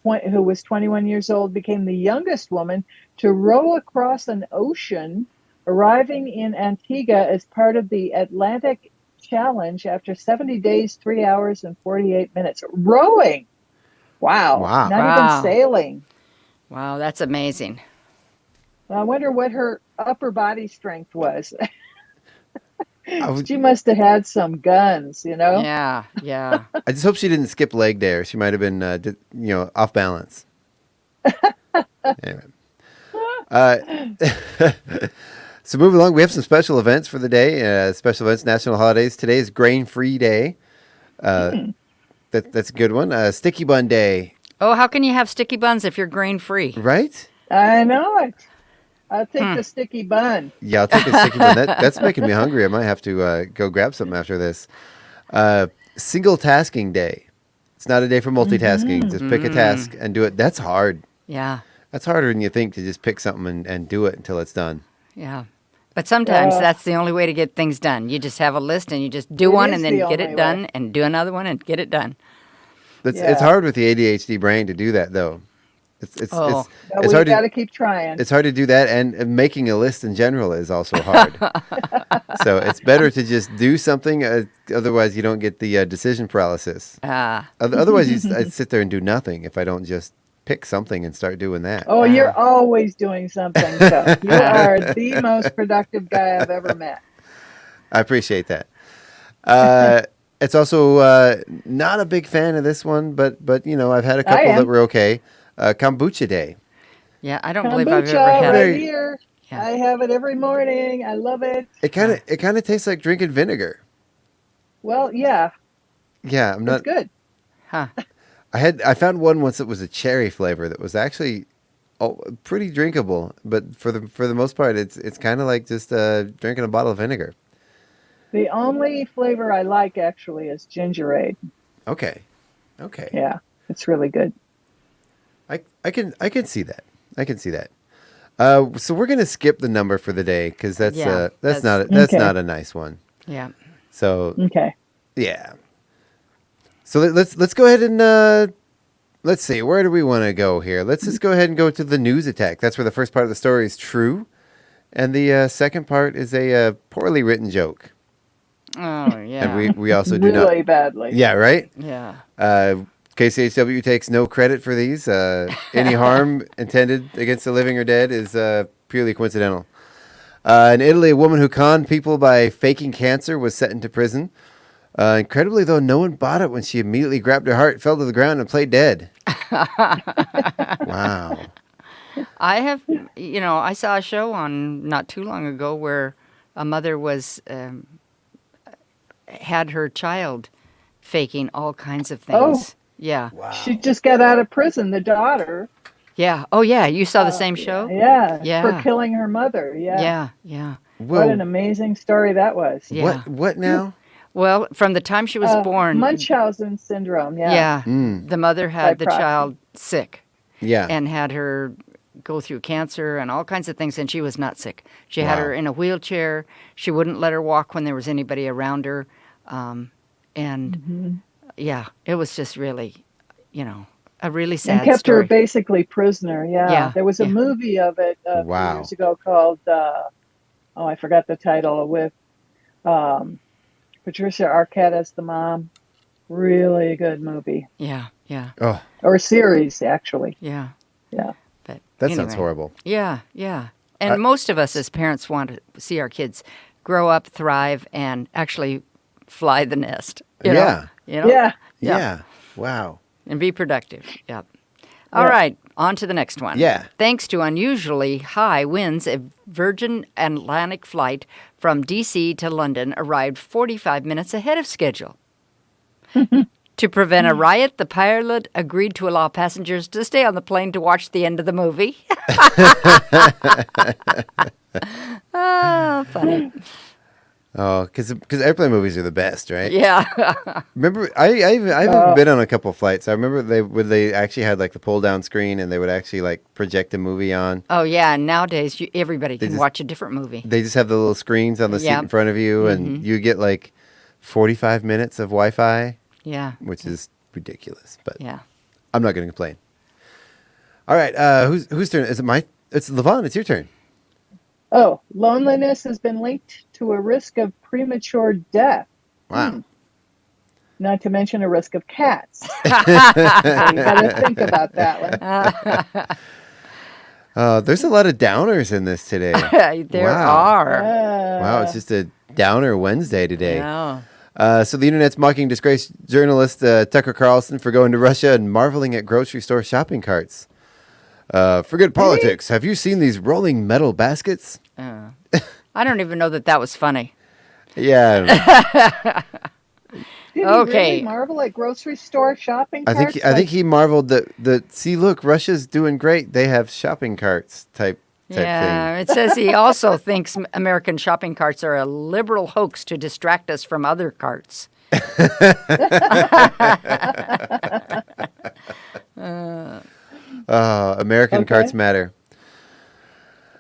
Speaker 4: who was 21 years old, became the youngest woman to row across an ocean, arriving in Antigua as part of the Atlantic Challenge after 70 days, 3 hours, and 48 minutes. Rowing! Wow. Not even sailing.
Speaker 5: Wow, that's amazing.
Speaker 4: I wonder what her upper body strength was. She must have had some guns,
Speaker 5: Yeah, yeah.
Speaker 3: I just hope she didn't skip leg day. She might have been, off balance. Anyway. So moving along, we have some special events for the day. Special events, national holidays. Today is Grain-Free Day. That's a good one. Sticky Bun Day.
Speaker 5: Oh, how can you have sticky buns if you're grain-free?
Speaker 3: Right?
Speaker 4: I know it. I'll take the sticky bun.
Speaker 3: Yeah, I'll take a sticky bun. That's making me hungry. I might have to go grab something after this. Single tasking day. It's not a day for multitasking. Just pick a task and do it. That's hard.
Speaker 5: Yeah.
Speaker 3: That's harder than you think, to just pick something and do it until it's done.
Speaker 5: Yeah. But sometimes that's the only way to get things done. You just have a list and you just do one and then get it done and do another one and get it done.
Speaker 3: It's hard with the ADHD brain to do that, though. It's hard.
Speaker 4: We got to keep trying.
Speaker 3: It's hard to do that, and making a list in general is also hard. So it's better to just do something. Otherwise, you don't get the decision paralysis. Otherwise, I'd sit there and do nothing if I don't just pick something and start doing that.
Speaker 4: Oh, you're always doing something. So you are the most productive guy I've ever met.
Speaker 3: I appreciate that. It's also not a big fan of this one, but I've had a couple that were okay. Kombucha Day.
Speaker 5: Yeah, I don't believe I've ever had it.
Speaker 4: Here. Yeah. I have it every morning. I love it.
Speaker 3: It kind of tastes like drinking vinegar.
Speaker 4: Well, yeah.
Speaker 3: Yeah, I'm not.
Speaker 4: It's good.
Speaker 5: Huh.
Speaker 3: I found one once that was a cherry flavor that was actually pretty drinkable, but for the most part, it's kind of like just drinking a bottle of vinegar.
Speaker 4: The only flavor I like actually is gingerade.
Speaker 3: Okay.
Speaker 4: Yeah, it's really good.
Speaker 3: I can see that. I can see that. So we're gonna skip the number for the day because that's not a nice one.
Speaker 5: Yeah.
Speaker 3: So
Speaker 4: okay.
Speaker 3: Yeah. So let's go ahead and let's see, where do we want to go here? Let's just go ahead and go to the news attack. That's where the first part of the story is true, and the second part is a poorly written joke.
Speaker 5: Oh yeah.
Speaker 3: And we also do not
Speaker 4: really badly.
Speaker 3: Yeah. Right.
Speaker 5: Yeah.
Speaker 3: KCHW takes no credit for these. Any harm intended against the living or dead is purely coincidental. In Italy, a woman who conned people by faking cancer was sent into prison. Incredibly, though, no one bought it when she immediately grabbed her heart, fell to the ground, and played dead. Wow.
Speaker 5: I saw a show on not too long ago where a mother was had her child faking all kinds of things.
Speaker 4: Oh.
Speaker 5: Yeah.
Speaker 3: Wow.
Speaker 4: She just got out of prison, the daughter.
Speaker 5: Yeah. Oh, yeah. You saw the same show?
Speaker 4: Yeah.
Speaker 5: Yeah.
Speaker 4: For killing her mother. Yeah.
Speaker 5: Yeah. Yeah.
Speaker 4: What an amazing story that was.
Speaker 5: Yeah.
Speaker 3: What now?
Speaker 5: Well, from the time she was born,
Speaker 4: Munchausen syndrome. Yeah.
Speaker 5: yeah, the mother had the
Speaker 4: proxy.
Speaker 5: child sick.
Speaker 3: Yeah.
Speaker 5: And had her go through cancer and all kinds of things, and she was not sick. She had her in a wheelchair. She wouldn't let her walk when there was anybody around her. Yeah, it was just really, a really sad
Speaker 4: And kept
Speaker 5: story.
Speaker 4: her basically prisoner. Yeah.
Speaker 5: Yeah,
Speaker 4: There was a movie of it a few years ago called, I forgot the title, with Patricia Arquette as the mom. Really good movie.
Speaker 5: Yeah.
Speaker 3: Oh.
Speaker 4: Or series, actually.
Speaker 5: Yeah.
Speaker 4: Yeah.
Speaker 5: But
Speaker 3: That sounds horrible.
Speaker 5: Yeah. And most of us as parents want to see our kids grow up, thrive, and actually fly the nest. You know?
Speaker 3: Yeah. Wow.
Speaker 5: And be productive. Yep. All right, on to the next one.
Speaker 3: Yeah.
Speaker 5: Thanks to unusually high winds, a Virgin Atlantic flight from D.C. to London arrived 45 minutes ahead of schedule. To prevent a riot, the pilot agreed to allow passengers to stay on the plane to watch the end of the movie. Oh, funny.
Speaker 3: Oh, because airplane movies are the best, right?
Speaker 5: Yeah.
Speaker 3: Remember, I've been on a couple of flights. I remember they actually had like the pull down screen, and they would actually like project a movie on.
Speaker 5: Oh yeah, and nowadays everybody can watch a different movie.
Speaker 3: They just have the little screens on the seat in front of you, and you get like 45 minutes of Wi-Fi.
Speaker 5: Yeah.
Speaker 3: Which is ridiculous, but
Speaker 5: yeah,
Speaker 3: I'm not going to complain. All right, whose turn is it? It's Lavonne. It's your turn.
Speaker 4: Oh, loneliness has been linked to a risk of premature death.
Speaker 3: Wow.
Speaker 4: Not to mention a risk of cats. So you got to think about that one.
Speaker 3: There's a lot of downers in this today.
Speaker 5: There are.
Speaker 3: Wow, it's just a downer Wednesday today.
Speaker 5: Yeah.
Speaker 3: So the internet's mocking disgraced journalist Tucker Carlson for going to Russia and marveling at grocery store shopping carts. Forget politics. Have you seen these rolling metal baskets?
Speaker 5: I don't even know that was funny.
Speaker 3: Yeah.
Speaker 4: Did he really marvel at grocery store shopping carts?
Speaker 3: I think he marveled that see, look, Russia's doing great. They have shopping carts type thing.
Speaker 5: It says he also thinks American shopping carts are a liberal hoax to distract us from other carts.
Speaker 3: American carts matter.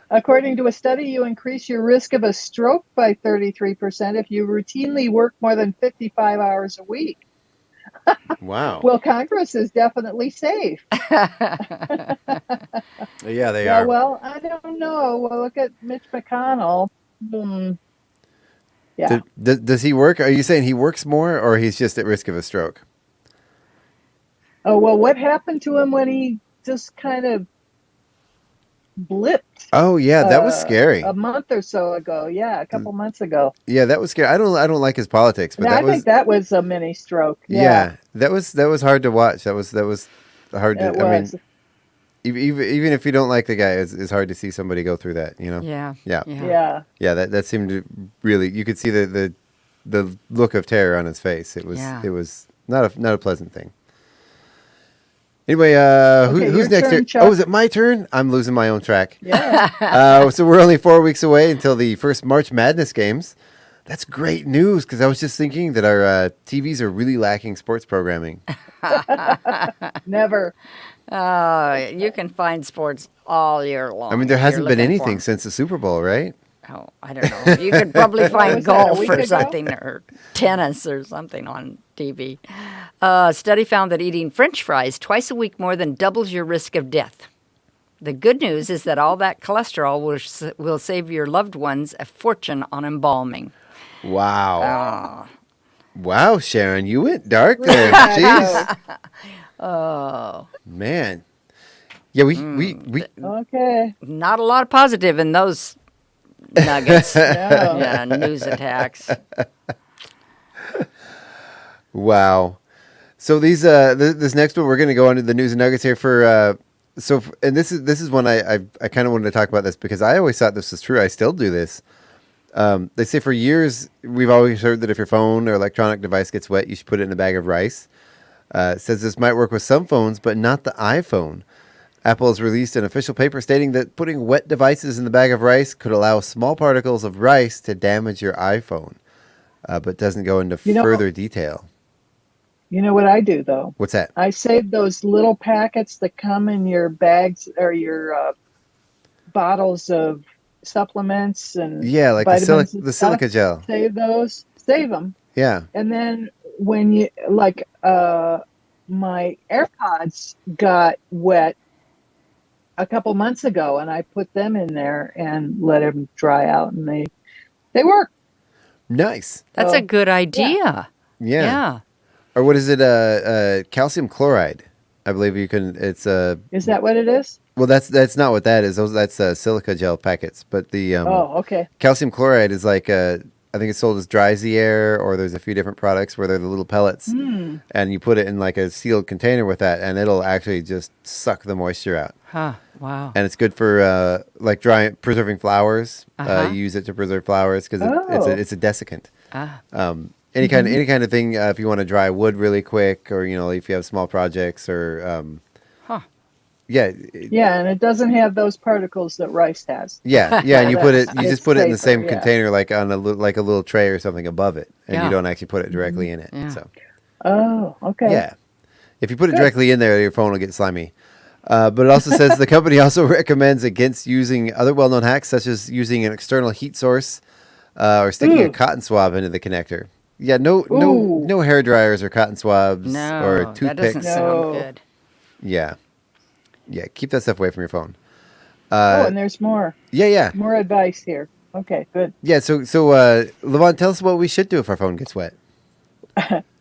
Speaker 4: According to a study, you increase your risk of a stroke by 33% if you routinely work more than 55 hours a week.
Speaker 3: Wow.
Speaker 4: Well, Congress is definitely safe.
Speaker 3: Yeah, they are.
Speaker 4: Well, I don't know. Well, look at Mitch McConnell. Yeah.
Speaker 3: Does he work? Are you saying he works more, or he's just at risk of a stroke?
Speaker 4: Oh, well, what happened to him when he just kind of blipped?
Speaker 3: Oh, yeah, that was scary.
Speaker 4: A month or so ago. Yeah, a couple months ago.
Speaker 3: Yeah, that was scary. I don't like his politics, but
Speaker 4: I think that was a mini stroke.
Speaker 3: Yeah, that was hard to watch. That was hard to. I mean, even if you don't like the guy, it's hard to see somebody go through that. You know.
Speaker 4: Yeah.
Speaker 3: That seemed to really. You could see the look of terror on his face. It was not a pleasant thing. Anyway, who's next here? Oh, is it my turn? I'm losing my own track.
Speaker 4: Yeah.
Speaker 3: So we're only 4 weeks away until the first March Madness games. That's great news, because I was just thinking that our TVs are really lacking sports programming.
Speaker 4: Never.
Speaker 5: You can find sports all year long.
Speaker 3: I mean, there hasn't been anything since the Super Bowl, right?
Speaker 5: Oh, I don't know. You could probably find golf or something, or tennis or something on TV. A study found that eating French fries twice a week more than doubles your risk of death. The good news is that all that cholesterol will save your loved ones a fortune on embalming.
Speaker 3: Wow. Wow, Sharon, you went dark there. Jeez.
Speaker 5: Oh.
Speaker 3: Man. Yeah, we
Speaker 4: Okay.
Speaker 5: Not a lot of positive in those nuggets. Yeah, news attacks.
Speaker 3: Wow. So these this next one, we're going to go on to the news and nuggets here for and this is one I kind of wanted to talk about this because I always thought this was true. I still do this. They say for years we've always heard that if your phone or electronic device gets wet, you should put it in a bag of rice. It says this might work with some phones, but not the iPhone. Apple has released an official paper stating that putting wet devices in the bag of rice could allow small particles of rice to damage your iPhone. but doesn't go into
Speaker 4: You know-
Speaker 3: further detail.
Speaker 4: You know what I do though?
Speaker 3: What's that?
Speaker 4: I save those little packets that come in your bags or your bottles of supplements and
Speaker 3: Yeah, like
Speaker 4: vitamins and
Speaker 3: the
Speaker 4: stuff.
Speaker 3: silica gel.
Speaker 4: Save those. Save them.
Speaker 3: Yeah.
Speaker 4: And then when you my AirPods got wet a couple months ago, and I put them in there and let them dry out, and they work.
Speaker 3: Nice.
Speaker 5: That's a good idea.
Speaker 3: Yeah.
Speaker 5: Yeah.
Speaker 3: Or what is it? Calcium chloride. I believe you can. It's
Speaker 4: Is that what it is?
Speaker 3: Well, that's not what that is. That's silica gel packets. But the
Speaker 4: okay.
Speaker 3: calcium chloride is like I think it's sold as Dry Z Air, or there's a few different products where they're the little pellets, and you put it in like a sealed container with that, and it'll actually just suck the moisture out.
Speaker 5: Huh. Wow.
Speaker 3: And it's good for like preserving flowers. You use it to preserve flowers because it's a desiccant. Any kind of thing if you want to dry wood really quick, or if you have small projects, or yeah,
Speaker 4: and it doesn't have those particles that rice has.
Speaker 3: Yeah, and you just put it in the same
Speaker 4: safer,
Speaker 3: container, like on a little tray or something above it, and you don't actually put it directly in it.
Speaker 5: Yeah.
Speaker 3: So
Speaker 4: Oh, okay.
Speaker 3: yeah, if you put it directly in there, your phone will get slimy. But it also says the company also recommends against using other well-known hacks, such as using an external heat source or sticking a cotton swab into the connector. Yeah, no hair dryers or cotton swabs or toothpicks.
Speaker 5: That doesn't sound good.
Speaker 3: Yeah, keep that stuff away from your phone.
Speaker 4: And there's more.
Speaker 3: Yeah.
Speaker 4: More advice here. Okay, good.
Speaker 3: Yeah, so Lavonne, tell us what we should do if our phone gets wet.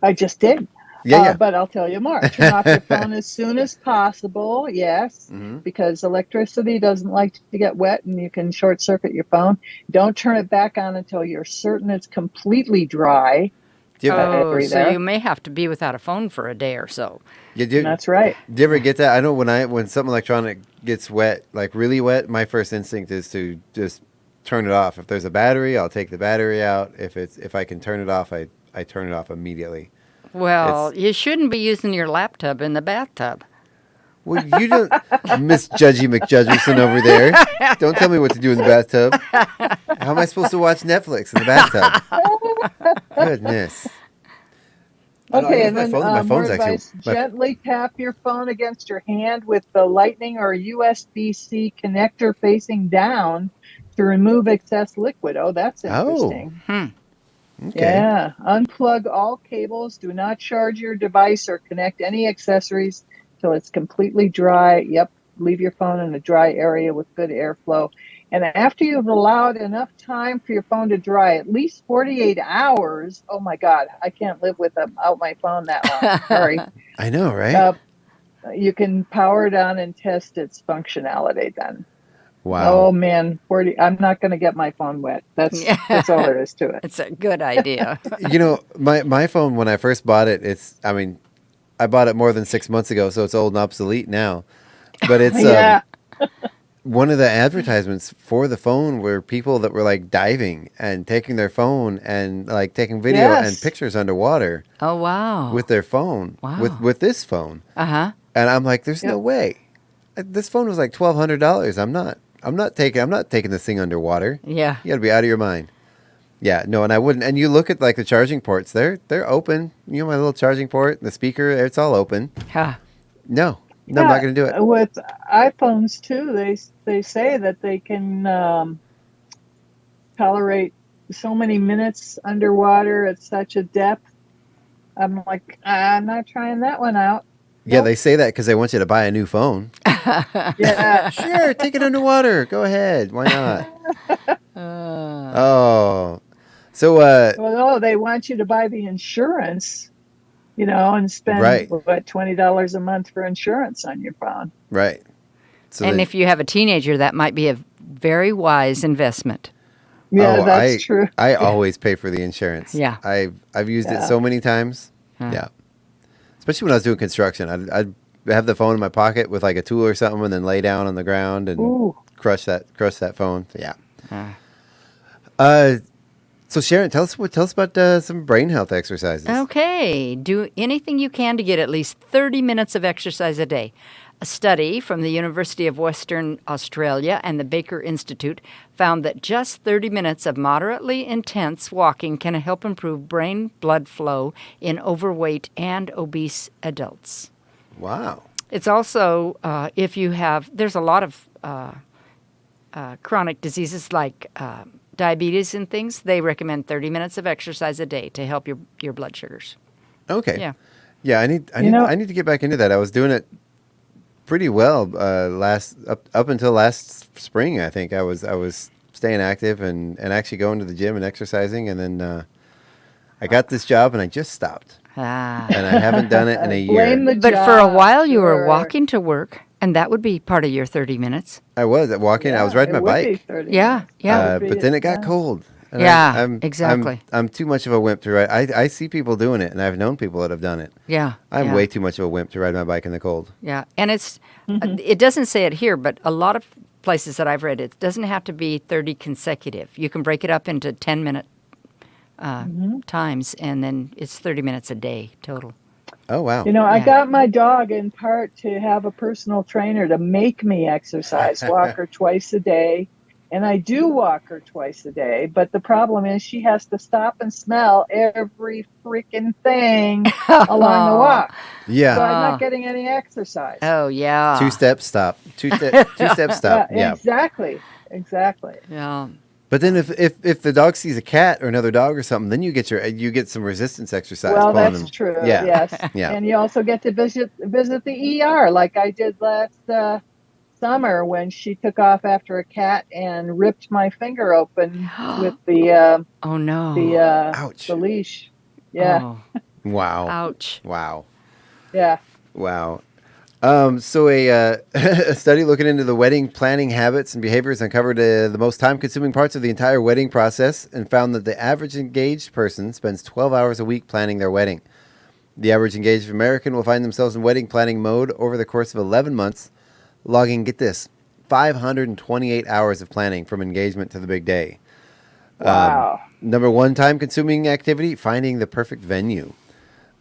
Speaker 4: I just did.
Speaker 3: Yeah.
Speaker 4: But I'll tell you more. Turn off your phone as soon as possible. Yes, because electricity doesn't like to get wet, and you can short circuit your phone. Don't turn it back on until you're certain it's completely dry.
Speaker 5: So you may have to be without a phone for a day or so.
Speaker 4: That's right.
Speaker 3: Do you ever get that? I know when something electronic gets wet, like really wet, my first instinct is to just turn it off. If there's a battery, I'll take the battery out. If I can turn it off, I turn it off immediately.
Speaker 5: Well, you shouldn't be using your laptop in the bathtub.
Speaker 3: Well, you don't, Miss Judgy McJudgerson over there. Don't tell me what to do in the bathtub. How am I supposed to watch Netflix in the bathtub? Goodness.
Speaker 4: Okay, and then
Speaker 3: my
Speaker 4: more
Speaker 3: phone's
Speaker 4: advice. Gently tap your phone against your hand with the Lightning or USB-C connector facing down to remove excess liquid. Oh, that's interesting.
Speaker 3: Okay.
Speaker 4: Yeah. Unplug all cables. Do not charge your device or connect any accessories till it's completely dry. Yep. Leave your phone in a dry area with good airflow. And after you've allowed enough time for your phone to dry, at least 48 hours. Oh my God, I can't live without my phone that long. Sorry.
Speaker 3: I know, right?
Speaker 4: You can power it on and test its functionality then.
Speaker 3: Wow.
Speaker 4: Oh man, I'm not going to get my phone wet. That's all there is to it.
Speaker 5: It's a good idea.
Speaker 3: My phone, when I first bought it, I bought it more than 6 months ago, so it's old and obsolete now. But it's one of the advertisements for the phone were people that were like diving and taking their phone and like taking video and pictures underwater.
Speaker 5: Oh wow!
Speaker 3: With their phone.
Speaker 5: Wow.
Speaker 3: With this phone.
Speaker 5: And
Speaker 3: I'm like, there's no way. This phone was like $1,200. I'm not taking this thing underwater.
Speaker 5: Yeah.
Speaker 3: You got to be out of your mind. Yeah, no, and I wouldn't. And you look at like the charging ports; they're open. My little charging port, the speaker, it's all open. No, I'm not going to do it.
Speaker 4: With iPhones too, they say that they can tolerate so many minutes underwater at such a depth. I'm like, I'm not trying that one out.
Speaker 3: Yeah, they say that because they want you to buy a new phone.
Speaker 4: Yeah,
Speaker 3: sure, take it underwater. Go ahead. Why not? So,
Speaker 4: they want you to buy the insurance, and spend $20 a month for insurance on your phone.
Speaker 3: Right. So
Speaker 5: if you have a teenager, that might be a very wise investment.
Speaker 4: Yeah, that's true.
Speaker 3: I always pay for the insurance.
Speaker 5: Yeah.
Speaker 3: I've used it so many times. Yeah. Especially when I was doing construction. I'd have the phone in my pocket with like a tool or something and then lay down on the ground and crush that phone. So, yeah. So Sharon, tell us about some brain health exercises.
Speaker 5: Okay. Do anything you can to get at least 30 minutes of exercise a day. A study from the University of Western Australia and the Baker Institute found that just 30 minutes of moderately intense walking can help improve brain blood flow in overweight and obese adults.
Speaker 3: Wow.
Speaker 5: It's also, if you have, there's a lot of chronic diseases like diabetes and things. They recommend 30 minutes of exercise a day to help your blood sugars.
Speaker 3: Okay.
Speaker 5: Yeah.
Speaker 3: Yeah, I need to get back into that. I was doing it pretty well up until last spring. I think I was staying active and actually going to the gym and exercising, and then I got this job and I just stopped. And I haven't done it in a year.
Speaker 5: But for a while you were walking to work, and that would be part of your 30 minutes.
Speaker 3: I was walking. I was riding my bike.
Speaker 5: Yeah.
Speaker 3: But then it got cold. And
Speaker 5: Yeah, exactly.
Speaker 3: I'm too much of a wimp to ride. I see people doing it, and I've known people that have done it.
Speaker 5: Yeah.
Speaker 3: I'm
Speaker 5: yeah.
Speaker 3: way too much of a wimp to ride my bike in the cold.
Speaker 5: Yeah, and it's it doesn't say it here, but a lot of places that I've read, it doesn't have to be 30 consecutive. You can break it up into 10-minute times, and then it's 30 minutes a day total.
Speaker 3: Oh, wow.
Speaker 4: You know, I got my dog in part to have a personal trainer to make me exercise, walk her twice a day. And I do walk her twice a day, but the problem is she has to stop and smell every freaking thing along the walk.
Speaker 3: Yeah.
Speaker 4: So I'm not getting any exercise.
Speaker 5: Oh, yeah.
Speaker 3: 2 steps, stop. 2 steps, stop. Yeah.
Speaker 4: Exactly.
Speaker 5: Yeah.
Speaker 3: But then if the dog sees a cat or another dog or something, then you get some resistance exercise.
Speaker 4: Well,
Speaker 3: pulling
Speaker 4: that's
Speaker 3: them.
Speaker 4: true.
Speaker 3: Yeah.
Speaker 4: Yes.
Speaker 3: Yeah.
Speaker 4: And you also get to visit the ER like I did last summer when she took off after a cat and ripped my finger open with the
Speaker 5: oh no
Speaker 3: ouch,
Speaker 4: the leash. Yeah.
Speaker 5: Oh.
Speaker 3: Wow.
Speaker 5: Ouch.
Speaker 3: Wow.
Speaker 4: Yeah.
Speaker 3: Wow. So a study looking into the wedding planning habits and behaviors uncovered the most time-consuming parts of the entire wedding process and found that the average engaged person spends 12 hours a week planning their wedding. The average engaged American will find themselves in wedding planning mode over the course of 11 months, logging, get this, 528 hours of planning from engagement to the big day.
Speaker 4: Wow.
Speaker 3: Number one time-consuming activity, finding the perfect venue.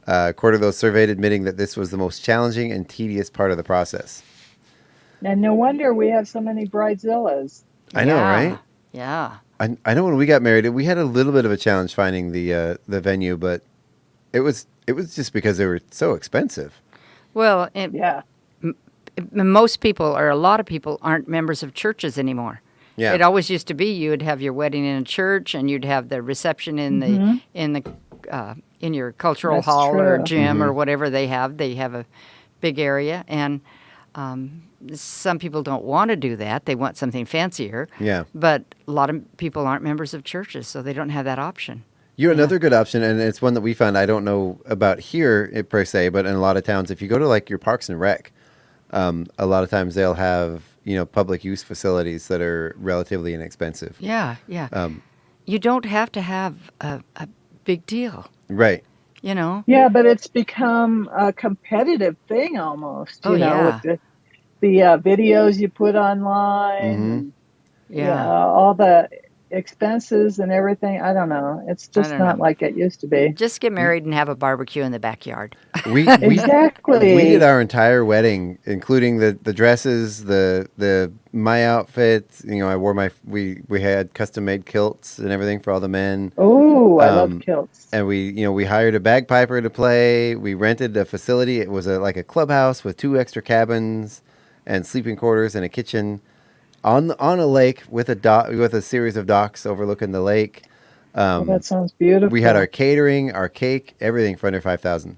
Speaker 3: A quarter of those surveyed admitting that this was the most challenging and tedious part of the process.
Speaker 4: And no wonder we have so many bridezillas.
Speaker 3: I know, right?
Speaker 5: Yeah.
Speaker 3: I know when we got married, we had a little bit of a challenge finding the venue, but it was just because they were so expensive.
Speaker 5: Well, most people, or a lot of people, aren't members of churches anymore.
Speaker 3: Yeah.
Speaker 5: It always used to be you would have your wedding in a church, and you'd have the reception in in your cultural
Speaker 4: That's
Speaker 5: hall or
Speaker 4: true.
Speaker 5: gym or whatever they have. They have a big area, and some people don't want to do that. They want something fancier.
Speaker 3: Yeah.
Speaker 5: But a lot of people aren't members of churches, so they don't have that option.
Speaker 3: You're another good option, and it's one that we found. I don't know about here per se, but in a lot of towns, if you go to like your Parks and Rec, a lot of times they'll have public use facilities that are relatively inexpensive.
Speaker 5: Yeah, yeah. You don't have to have a big deal.
Speaker 3: Right.
Speaker 4: Yeah, but it's become a competitive thing almost. You know, with the videos you put online.
Speaker 5: Yeah.
Speaker 4: All the expenses and everything. I don't know. It's just not like it used to be.
Speaker 5: Just get married and have a barbecue in the backyard.
Speaker 4: Exactly.
Speaker 3: We did our entire wedding, including the dresses, the my outfits. I wore we had custom made kilts and everything for all the men.
Speaker 4: Oh, I love kilts.
Speaker 3: And we hired a bagpiper to play. We rented a facility. It was like a clubhouse with 2 extra cabins and sleeping quarters and a kitchen on a lake with a series of docks overlooking the lake.
Speaker 4: That sounds beautiful.
Speaker 3: We had our catering, our cake, everything for under $5,000,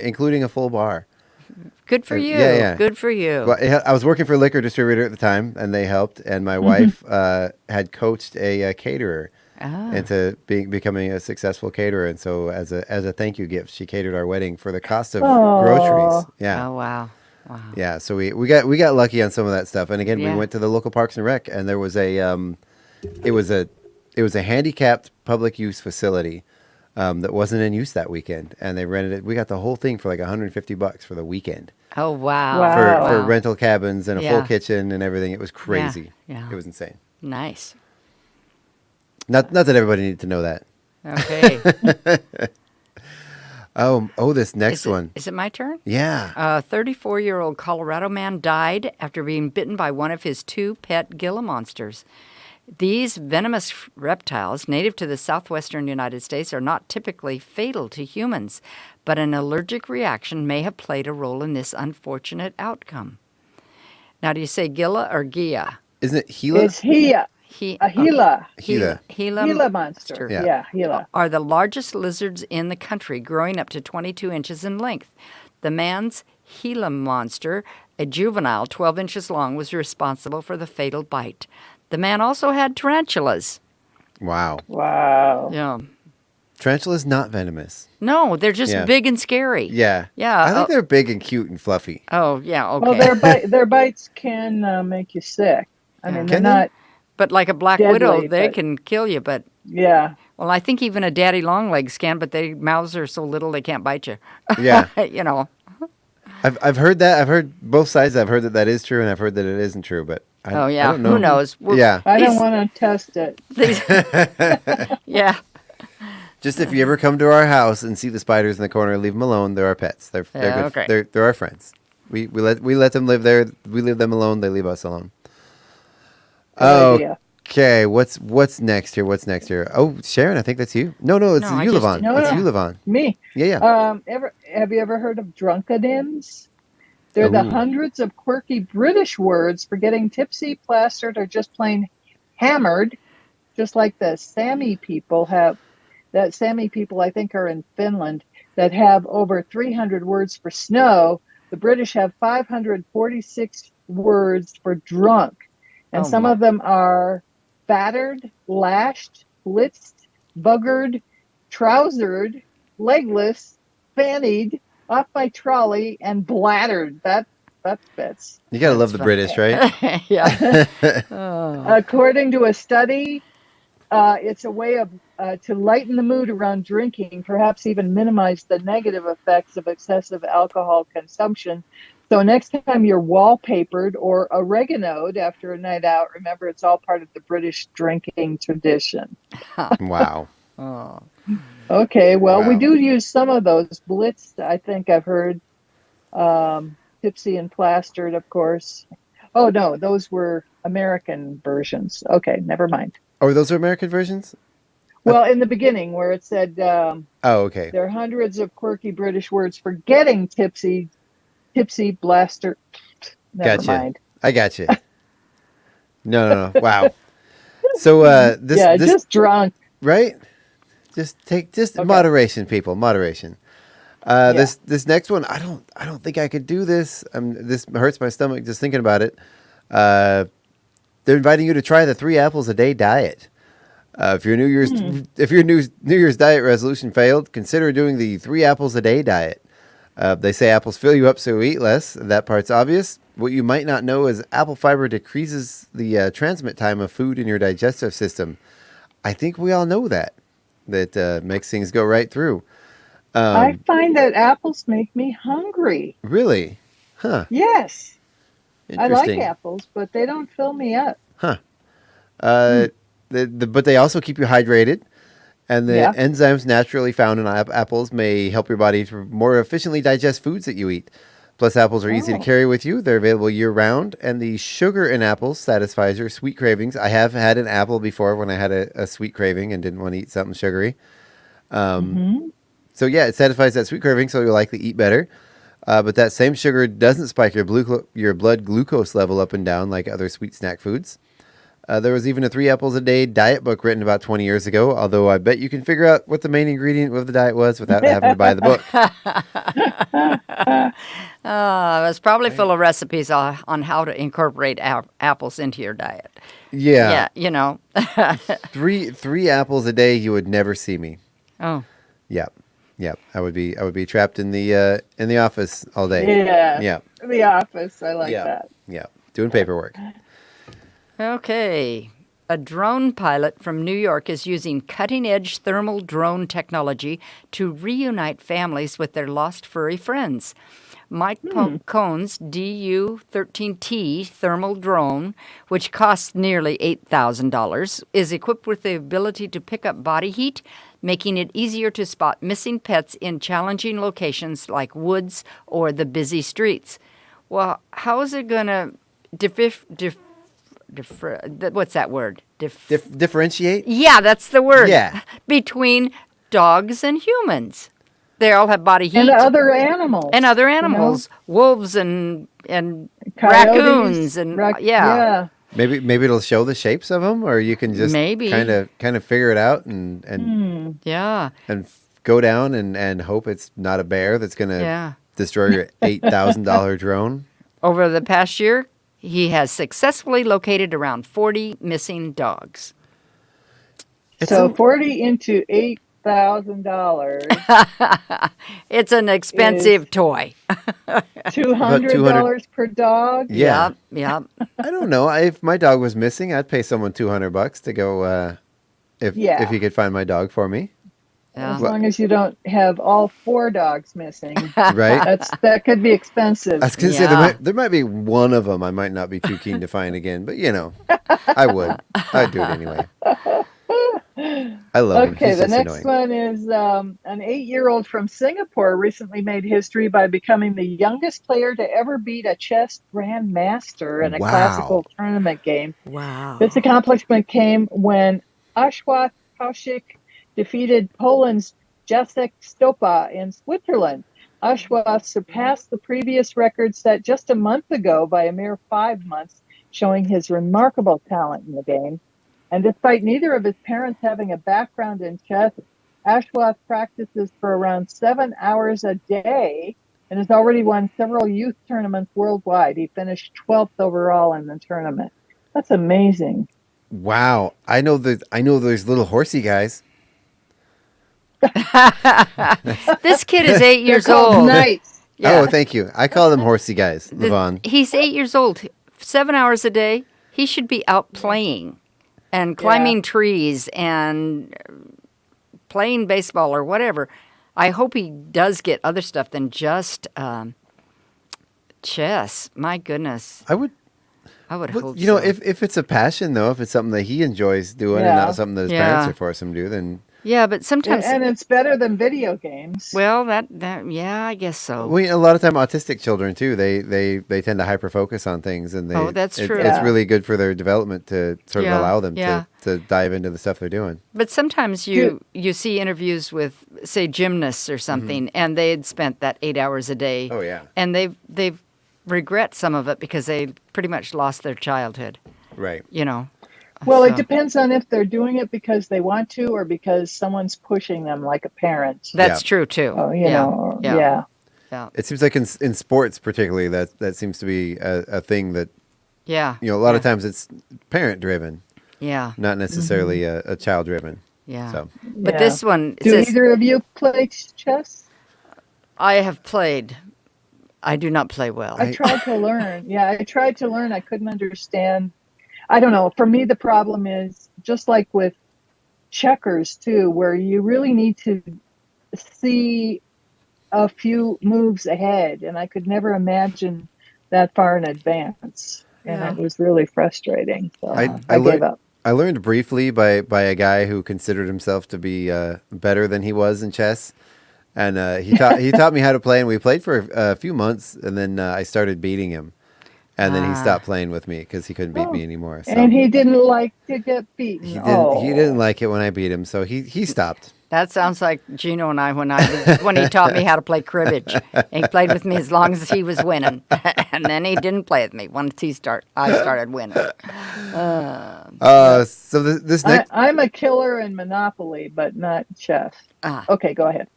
Speaker 3: including a full bar.
Speaker 5: Good for you.
Speaker 3: Yeah.
Speaker 5: Good for you.
Speaker 3: Well, I was working for a liquor distributor at the time, and they helped. And my wife had coached a caterer into becoming a successful caterer. And so, as a thank you gift, she catered our wedding for the cost of groceries. Yeah.
Speaker 5: Oh wow. Wow.
Speaker 3: Yeah. So we got lucky on some of that stuff. And again, we went to the local Parks and Rec, and there was it was a handicapped public use facility that wasn't in use that weekend, and they rented it. We got the whole thing for like $150 for the weekend.
Speaker 5: Oh wow!
Speaker 3: For rental cabins and a full kitchen and everything. It was crazy.
Speaker 5: Yeah.
Speaker 3: It was insane.
Speaker 5: Nice.
Speaker 3: Not that everybody needed to know that.
Speaker 5: Okay.
Speaker 3: This next one.
Speaker 5: Is it my turn?
Speaker 3: Yeah.
Speaker 5: A 34-year-old Colorado man died after being bitten by one of his 2 pet Gila monsters. These venomous reptiles, native to the southwestern United States, are not typically fatal to humans, but an allergic reaction may have played a role in this unfortunate outcome. Now, do you say Gila or Gia?
Speaker 3: Isn't it Gila?
Speaker 4: It's Gila.
Speaker 5: A
Speaker 4: Gila.
Speaker 3: Gila.
Speaker 4: Gila monster. Yeah, Gila.
Speaker 5: Are the largest lizards in the country, growing up to 22 inches in length. The man's Gila monster, a juvenile 12 inches long, was responsible for the fatal bite. The man also had tarantulas.
Speaker 3: Wow.
Speaker 5: Yeah.
Speaker 3: Tarantulas not venomous.
Speaker 5: No, they're just big and scary.
Speaker 3: Yeah.
Speaker 5: Yeah.
Speaker 3: I think they're big and cute and fluffy.
Speaker 5: Oh, yeah, okay.
Speaker 4: Well, their bites can make you sick. I mean, they're not.
Speaker 5: But like a black
Speaker 4: deadly,
Speaker 5: widow, they
Speaker 4: but-
Speaker 5: can kill you, but...
Speaker 4: Yeah.
Speaker 5: Well, I think even a daddy longlegs can, but their mouths are so little they can't bite you.
Speaker 3: Yeah.
Speaker 5: You know.
Speaker 3: I've heard that. I've heard both sides. I've heard that is true, and I've heard that it isn't true, but I don't know.
Speaker 5: Who knows?
Speaker 4: I don't want to test it.
Speaker 5: Yeah.
Speaker 3: Just if you ever come to our house and see the spiders in the corner, leave them alone. They're our pets. They're good.
Speaker 5: Okay.
Speaker 3: They're our friends. We let them live there. We leave them alone. They leave us alone. Okay, what's next here? What's next here? Oh, Sharon, I think that's you. No, it's you, Lavonne. It's you, Lavonne.
Speaker 4: Me.
Speaker 3: Yeah.
Speaker 4: Have you ever heard of drunkonyms? They're the hundreds of quirky British words for getting tipsy, plastered, or just plain hammered, just like the Sami people have. That Sami people, I think, are in Finland, that have over 300 words for snow. The British have 546 words for drunk. And some of them are battered, lashed, blitzed, buggered, trousered, legless, fannied, off my trolley, and blattered. That fits.
Speaker 3: You gotta love the British, right?
Speaker 5: Yeah.
Speaker 4: According to a study, it's a way of to lighten the mood around drinking, perhaps even minimize the negative effects of excessive alcohol consumption. So next time you're wallpapered or oreganoed after a night out, remember it's all part of the British drinking tradition.
Speaker 3: Wow.
Speaker 4: Okay, well, we do use some of those. Blitzed, I think I've heard. Tipsy and plastered, of course. Oh, no, those were American versions. Okay, never mind.
Speaker 3: Oh, those are American versions?
Speaker 4: Well, in the beginning where it said,
Speaker 3: okay.
Speaker 4: There are hundreds of quirky British words for getting tipsy, blaster. Never mind.
Speaker 3: I got you. No. Wow. So this
Speaker 4: just drunk.
Speaker 3: Right? Just moderation, people. Moderation. This next one, I don't think I could do this. This hurts my stomach just thinking about it. They're inviting you to try the 3 apples a day diet. If your New Year's diet resolution failed, consider doing the 3 apples a day diet. They say apples fill you up, so eat less. That part's obvious. What you might not know is apple fiber decreases the transmit time of food in your digestive system. I think we all know that. That makes things go right through.
Speaker 4: I find that apples make me hungry.
Speaker 3: Really? Huh.
Speaker 4: Yes. I like
Speaker 3: Interesting.
Speaker 4: apples, but they don't fill me up.
Speaker 3: Huh. But they also keep you hydrated. And the enzymes naturally found in apples may help your body to more efficiently digest foods that you eat. Plus, apples are easy to carry with you. They're available year-round. And the sugar in apples satisfies your sweet cravings. I have had an apple before when I had a sweet craving and didn't want to eat something sugary. So, yeah, it satisfies that sweet craving, so you'll likely eat better. But that same sugar doesn't spike your blood glucose level up and down like other sweet snack foods. There was even a 3 apples a day diet book written about 20 years ago, although I bet you can figure out what the main ingredient of the diet was without having to buy the book.
Speaker 5: It was probably full of recipes on how to incorporate apples into your diet.
Speaker 3: Yeah.
Speaker 5: Yeah, you know.
Speaker 3: 3 apples a day, you would never see me.
Speaker 5: Oh.
Speaker 3: Yep. I would be trapped in the office all day.
Speaker 4: Yeah. The office. I like that.
Speaker 3: Yeah. Doing paperwork.
Speaker 5: Okay. A drone pilot from New York is using cutting-edge thermal drone technology to reunite families with their lost furry friends. Mike Cohn's DU-13T thermal drone, which costs nearly $8,000, is equipped with the ability to pick up body heat, making it easier to spot missing pets in challenging locations like woods or the busy streets. Well, how is it going to what's that word?
Speaker 3: Differentiate?
Speaker 5: Yeah, that's the word.
Speaker 3: Yeah.
Speaker 5: Between dogs and humans. They all have body heat.
Speaker 4: And other animals.
Speaker 5: And other animals. Wolves and
Speaker 4: Coyotes,
Speaker 5: raccoons and
Speaker 4: yeah.
Speaker 3: Maybe it'll show the shapes of them, or you can just kind of figure it out and go down and hope it's not a bear that's going to destroy your $8,000 drone.
Speaker 5: Over the past year, he has successfully located around 40 missing dogs.
Speaker 4: So 40 into $8,000.
Speaker 5: It's an expensive toy.
Speaker 4: $200 per dog.
Speaker 3: Yeah.
Speaker 5: Yep.
Speaker 3: I don't know. If my dog was missing, I'd pay someone $200 to go. If he could find my dog for me.
Speaker 4: As long as you don't have all 4 dogs missing.
Speaker 3: Right.
Speaker 4: That could be expensive.
Speaker 3: I was going to say, there might be one of them I might not be too keen to find again, but I would. I'd do it anyway. I love him.
Speaker 4: Okay, the next one is an 8-year-old from Singapore recently made history by becoming the youngest player to ever beat a chess grandmaster in a classical tournament game.
Speaker 5: Wow.
Speaker 4: This accomplishment came when Ashwath Kaushik defeated Poland's Jacek Stopa in Switzerland. Ashwath surpassed the previous record set just a month ago by a mere 5 months, showing his remarkable talent in the game. And despite neither of his parents having a background in chess, Ashwath practices for around 7 hours a day and has already won several youth tournaments worldwide. He finished 12th overall in the tournament. That's amazing.
Speaker 3: Wow. I know those little horsey guys.
Speaker 5: This kid is 8 years
Speaker 4: They're called
Speaker 5: old.
Speaker 4: Knights.
Speaker 5: Yeah.
Speaker 3: Oh, thank you. I call them horsey guys, Lavonne.
Speaker 5: He's 8 years old. 7 hours a day. He should be out playing and climbing trees and playing baseball or whatever. I hope he does get other stuff than just chess. My goodness.
Speaker 3: I would
Speaker 5: hope so.
Speaker 3: If it's a passion, though, if it's something that he enjoys doing and not something that his parents are forcing him to do, then...
Speaker 5: Yeah, but sometimes...
Speaker 4: And it's better than video games.
Speaker 5: Well, I guess so.
Speaker 3: Well, a lot of time autistic children, too, they tend to hyper-focus on things. And
Speaker 5: that's true.
Speaker 3: It's really good for their development to sort of allow them to dive into the stuff they're doing.
Speaker 5: But sometimes you see interviews with, say, gymnasts or something, and they had spent that 8 hours a day.
Speaker 3: Oh, yeah.
Speaker 5: And they've regret some of it because they pretty much lost their childhood.
Speaker 3: Right.
Speaker 4: Well, it depends on if they're doing it because they want to or because someone's pushing them, like a parent.
Speaker 5: That's true too.
Speaker 4: Yeah.
Speaker 3: It seems like in sports, particularly, that seems to be a thing that.
Speaker 5: Yeah.
Speaker 3: A lot of times it's parent driven.
Speaker 5: Yeah.
Speaker 3: Not necessarily a child driven.
Speaker 5: Yeah.
Speaker 3: So.
Speaker 5: But this one.
Speaker 4: Do either of you play chess?
Speaker 5: I have played. I do not play well.
Speaker 4: I tried to learn. Yeah, I tried to learn. I couldn't understand. I don't know. For me, the problem is just like with checkers too, where you really need to see a few moves ahead, and I could never imagine that far in advance, and it was really frustrating. So I gave up.
Speaker 3: I learned briefly by a guy who considered himself to be better than he was in chess, and he taught me how to play, and we played for a few months, and then I started beating him. And then he stopped playing with me because he couldn't beat me anymore. So.
Speaker 4: And he didn't like to get beaten.
Speaker 3: He didn't like it when I beat him, so he stopped.
Speaker 5: That sounds like Gino and I when he taught me how to play cribbage. And he played with me as long as he was winning, and then he didn't play with me once I started winning.
Speaker 3: So this next,
Speaker 4: I'm a killer in Monopoly, but not chess. Okay, go ahead.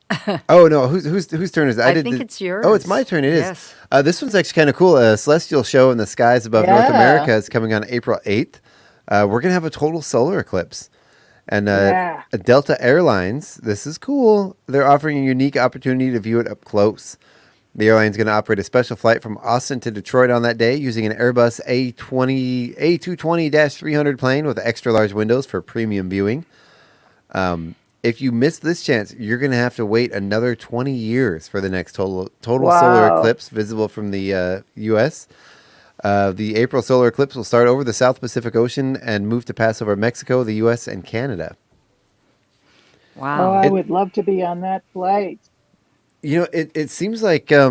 Speaker 3: Oh no, whose turn is it?
Speaker 5: I think it's yours.
Speaker 3: Oh, it's my turn. It is.
Speaker 5: Yes.
Speaker 3: This one's actually kind of cool. A celestial show in the skies above North America is coming on April 8th. We're gonna have a total solar eclipse. And Delta Airlines, this is cool. They're offering a unique opportunity to view it up close. The airline's going to operate a special flight from Austin to Detroit on that day using an Airbus A220-300 plane with extra large windows for premium viewing. If you miss this chance, you're going to have to wait another 20 years for the next total solar eclipse visible from the U.S. The April solar eclipse will start over the South Pacific Ocean and move to pass over Mexico, the U.S., and Canada.
Speaker 5: Wow.
Speaker 4: Oh, I would love to be on that flight.
Speaker 3: You know, it seems like I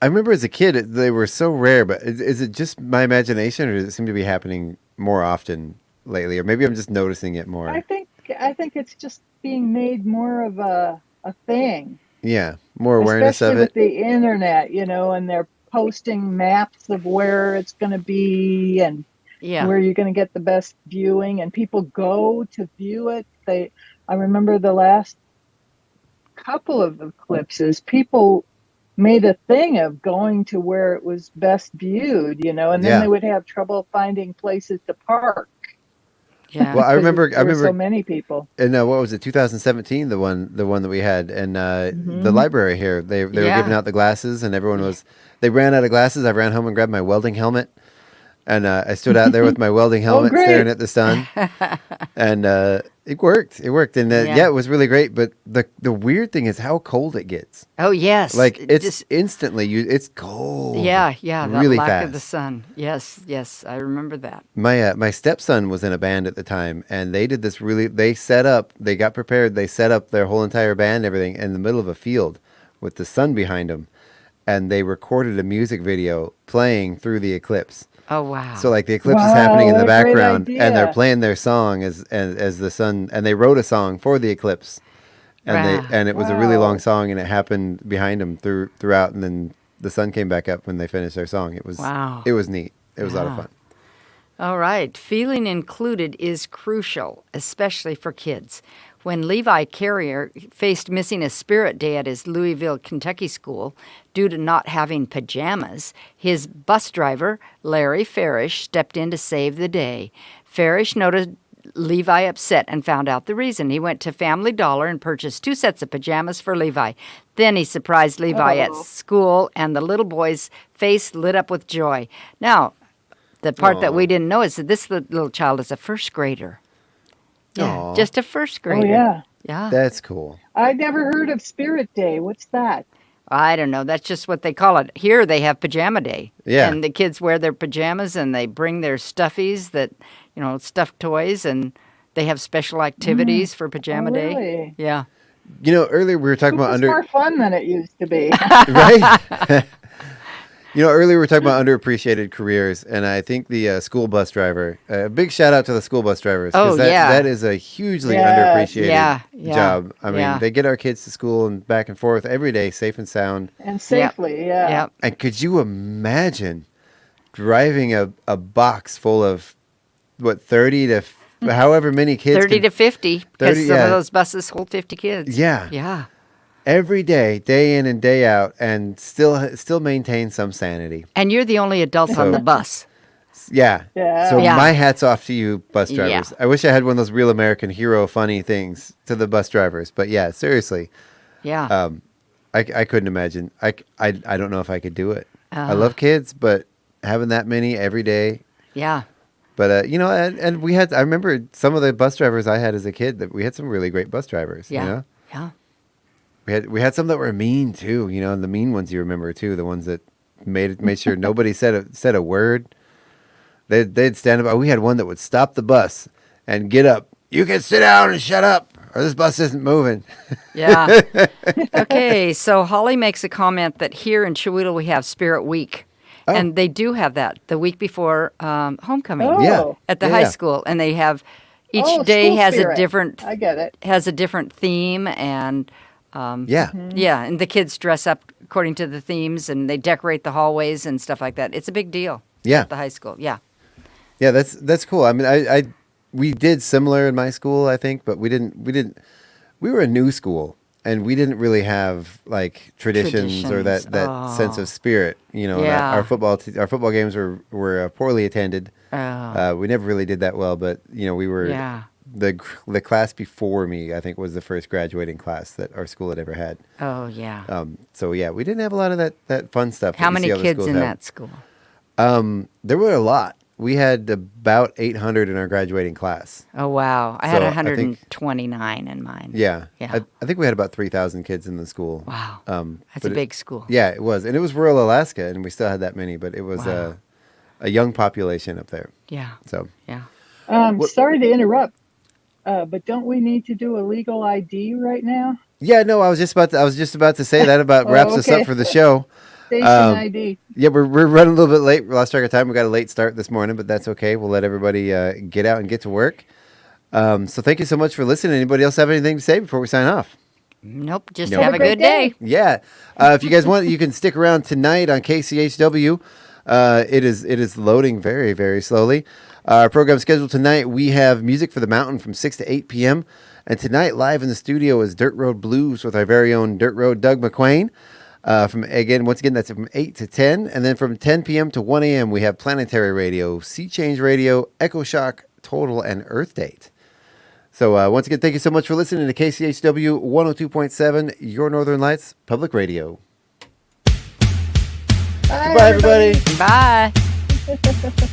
Speaker 3: remember as a kid they were so rare, but is it just my imagination, or does it seem to be happening more often lately? Or maybe I'm just noticing it more.
Speaker 4: I think it's just being made more of a thing.
Speaker 3: Yeah, more awareness
Speaker 4: Especially
Speaker 3: of it.
Speaker 4: with the internet, and they're posting maps of where it's going to be and where you're going to get the best viewing, and people go to view it. I remember the last couple of eclipses, people made a thing of going to where it was best viewed, and then they would have trouble finding places to park.
Speaker 5: Yeah.
Speaker 3: Well, I remember
Speaker 4: so many people.
Speaker 3: And what was it? 2017, the one that we had, and the library here. They were giving out the glasses, and they ran out of glasses. I ran home and grabbed my welding helmet, and I stood out there with my welding helmet, staring at the sun, and it worked. It worked, and it was really great. But the weird thing is how cold it gets.
Speaker 5: Oh yes,
Speaker 3: like it's just instantly. It's cold.
Speaker 5: Yeah,
Speaker 3: really
Speaker 5: the lack
Speaker 3: fast.
Speaker 5: of the sun. Yes, I remember that.
Speaker 3: My stepson was in a band at the time, and they did this they got prepared, they set up their whole entire band, everything, in the middle of a field with the sun behind them, and they recorded a music video playing through the eclipse.
Speaker 5: Oh wow!
Speaker 3: So like the eclipse is happening in the background, and they're playing their song as the sun, and they wrote a song for the eclipse, and it was a really long song, and it happened behind them throughout, and then the sun came back up when they finished their song. It was It was neat. It was a lot of fun.
Speaker 5: All right, feeling included is crucial, especially for kids. When Levi Carrier faced missing a spirit day at his Louisville, Kentucky school due to not having pajamas, his bus driver, Larry Farish, stepped in to save the day. Farish noticed Levi upset and found out the reason. He went to Family Dollar and purchased 2 sets of pajamas for Levi. Then he surprised Levi at school, and the little boy's face lit up with joy. Now, the part that we didn't know is that this little child is a first grader. Yeah, just a first grader.
Speaker 4: Oh, yeah.
Speaker 5: Yeah.
Speaker 3: That's cool.
Speaker 4: I never heard of Spirit Day. What's that?
Speaker 5: I don't know. That's just what they call it. Here they have Pajama Day.
Speaker 3: Yeah.
Speaker 5: And the kids wear their pajamas and they bring their stuffies stuffed toys, and they have special activities for Pajama Day.
Speaker 4: Really?
Speaker 5: Yeah.
Speaker 3: Earlier we were talking about
Speaker 4: It's more fun than it used to be.
Speaker 3: right? Earlier we were talking about underappreciated careers, and I think the school bus driver, a big shout out to the school bus drivers. That is a hugely underappreciated job. I mean, they get our kids to school and back and forth every day, safe and sound.
Speaker 4: And safely,
Speaker 5: yeah.
Speaker 3: And could you imagine driving a box full of, 30 to however many kids?
Speaker 5: 30 to 50, because some of those buses hold 50 kids.
Speaker 3: Yeah.
Speaker 5: Yeah.
Speaker 3: Every day, day in and day out, and still maintain some sanity.
Speaker 5: And you're the only adult on the bus.
Speaker 3: Yeah. So my hat's off to you, bus drivers.
Speaker 5: Yeah.
Speaker 3: I wish I had one of those real American hero funny things to the bus drivers. But yeah, seriously.
Speaker 5: Yeah.
Speaker 3: I couldn't imagine. I don't know if I could do it. I love kids, but having that many every day.
Speaker 5: Yeah.
Speaker 3: But and we had. I remember some of the bus drivers I had as a kid. That we had some really great bus drivers.
Speaker 5: Yeah.
Speaker 3: Yeah. We had some that were mean too, and the mean ones you remember too, the ones that made sure nobody said a word. They'd stand up. We had one that would stop the bus and get up. You can sit down and shut up, or this bus isn't moving.
Speaker 5: Yeah. Okay, so Holly makes a comment that here in Chihuahua we have Spirit Week. Oh. And they do have that the week before homecoming at the high school. And they have each day has
Speaker 4: spirit.
Speaker 5: A different
Speaker 4: I get it.
Speaker 5: Has a different theme, and and the kids dress up according to the themes, and they decorate the hallways and stuff like that. It's a big deal.
Speaker 3: Yeah.
Speaker 5: At the high school. Yeah.
Speaker 3: Yeah, that's cool. I mean, we did similar in my school, I think, but we were a new school, and we didn't really have like traditions. Or that sense of spirit. Our football games were poorly attended. We never really did that well, but we were the class before me, I think, was the first graduating class that our school had ever had.
Speaker 5: Oh, yeah.
Speaker 3: So yeah, we didn't have a lot of that fun stuff.
Speaker 5: How many kids in that school?
Speaker 3: There were a lot. We had about 800 in our graduating class.
Speaker 5: Oh, wow. I had 129 in mine.
Speaker 3: Yeah.
Speaker 5: Yeah.
Speaker 3: I think we had about 3,000 kids in the school.
Speaker 5: Wow. That's a big school.
Speaker 3: Yeah, it was. And it was rural Alaska, and we still had that many, but it was a young population up there.
Speaker 5: Yeah.
Speaker 3: So.
Speaker 5: Yeah.
Speaker 4: Sorry to interrupt, but don't we need to do a legal ID right now?
Speaker 3: Yeah, no, I was just about to say that about wraps us up for the show.
Speaker 4: Station ID.
Speaker 3: Yeah, we're running a little bit late. We lost track of time. We got a late start this morning, but that's okay. We'll let everybody get out and get to work. So thank you so much for listening. Anybody else have anything to say before we sign off?
Speaker 5: Nope. Just have a good day.
Speaker 3: Yeah. If you guys want, you can stick around tonight on KCHW. It is loading very, very slowly. Our program scheduled tonight, we have Music for the Mountain from 6 to 8 p.m. And tonight, live in the studio is Dirt Road Blues with our very own Dirt Road Doug McQuain. Once again, that's from 8 to 10. And then from 10 p.m. to 1 a.m., we have Planetary Radio, Sea Change Radio, Echo Shock, Total, and Earth Date. So once again, thank you so much for listening to KCHW 102.7, Your Northern Lights Public Radio.
Speaker 4: Bye,
Speaker 3: Goodbye, everybody.
Speaker 5: Bye.